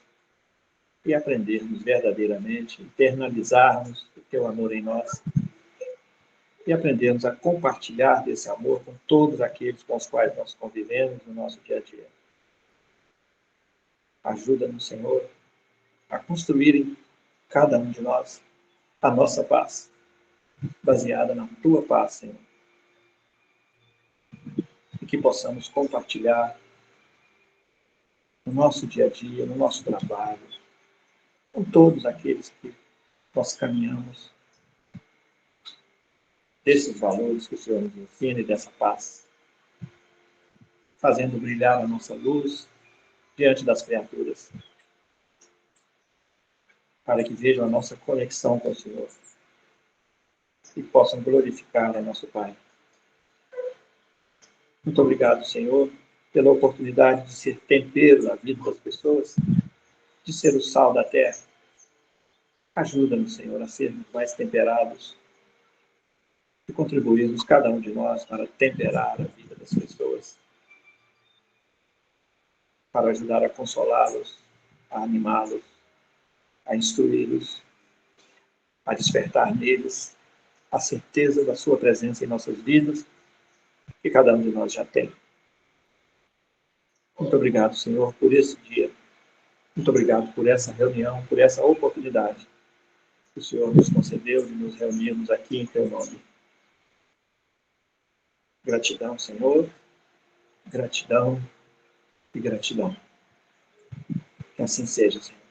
e aprendermos verdadeiramente, internalizarmos o teu amor em nós e aprendermos a compartilhar desse amor com todos aqueles com os quais nós convivemos no nosso dia a dia. Ajuda-nos, Senhor, a construir em cada um de nós a nossa paz, baseada na tua paz, Senhor. E que possamos compartilhar no nosso dia a dia, no nosso trabalho, com todos aqueles que nós caminhamos, desses valores que o Senhor nos ensina e dessa paz, fazendo brilhar a nossa luz diante das criaturas. para que vejam a nossa conexão com o Senhor e possam glorificar a nosso Pai. Muito obrigado, Senhor, pela oportunidade de ser tempero na vida das pessoas, de ser o sal da terra. Ajuda-nos, Senhor, a sermos mais temperados e contribuirmos, cada um de nós, para temperar a vida das pessoas, para ajudar a consolá-los, a animá-los, a instruí-los, a despertar neles a certeza da sua presença em nossas vidas, que cada um de nós já tem. Muito obrigado, Senhor, por esse dia. Muito obrigado por essa reunião, por essa oportunidade que o Senhor nos concedeu de nos reunirmos aqui em Teu nome. Gratidão, Senhor. Gratidão e gratidão. Que assim seja, Senhor.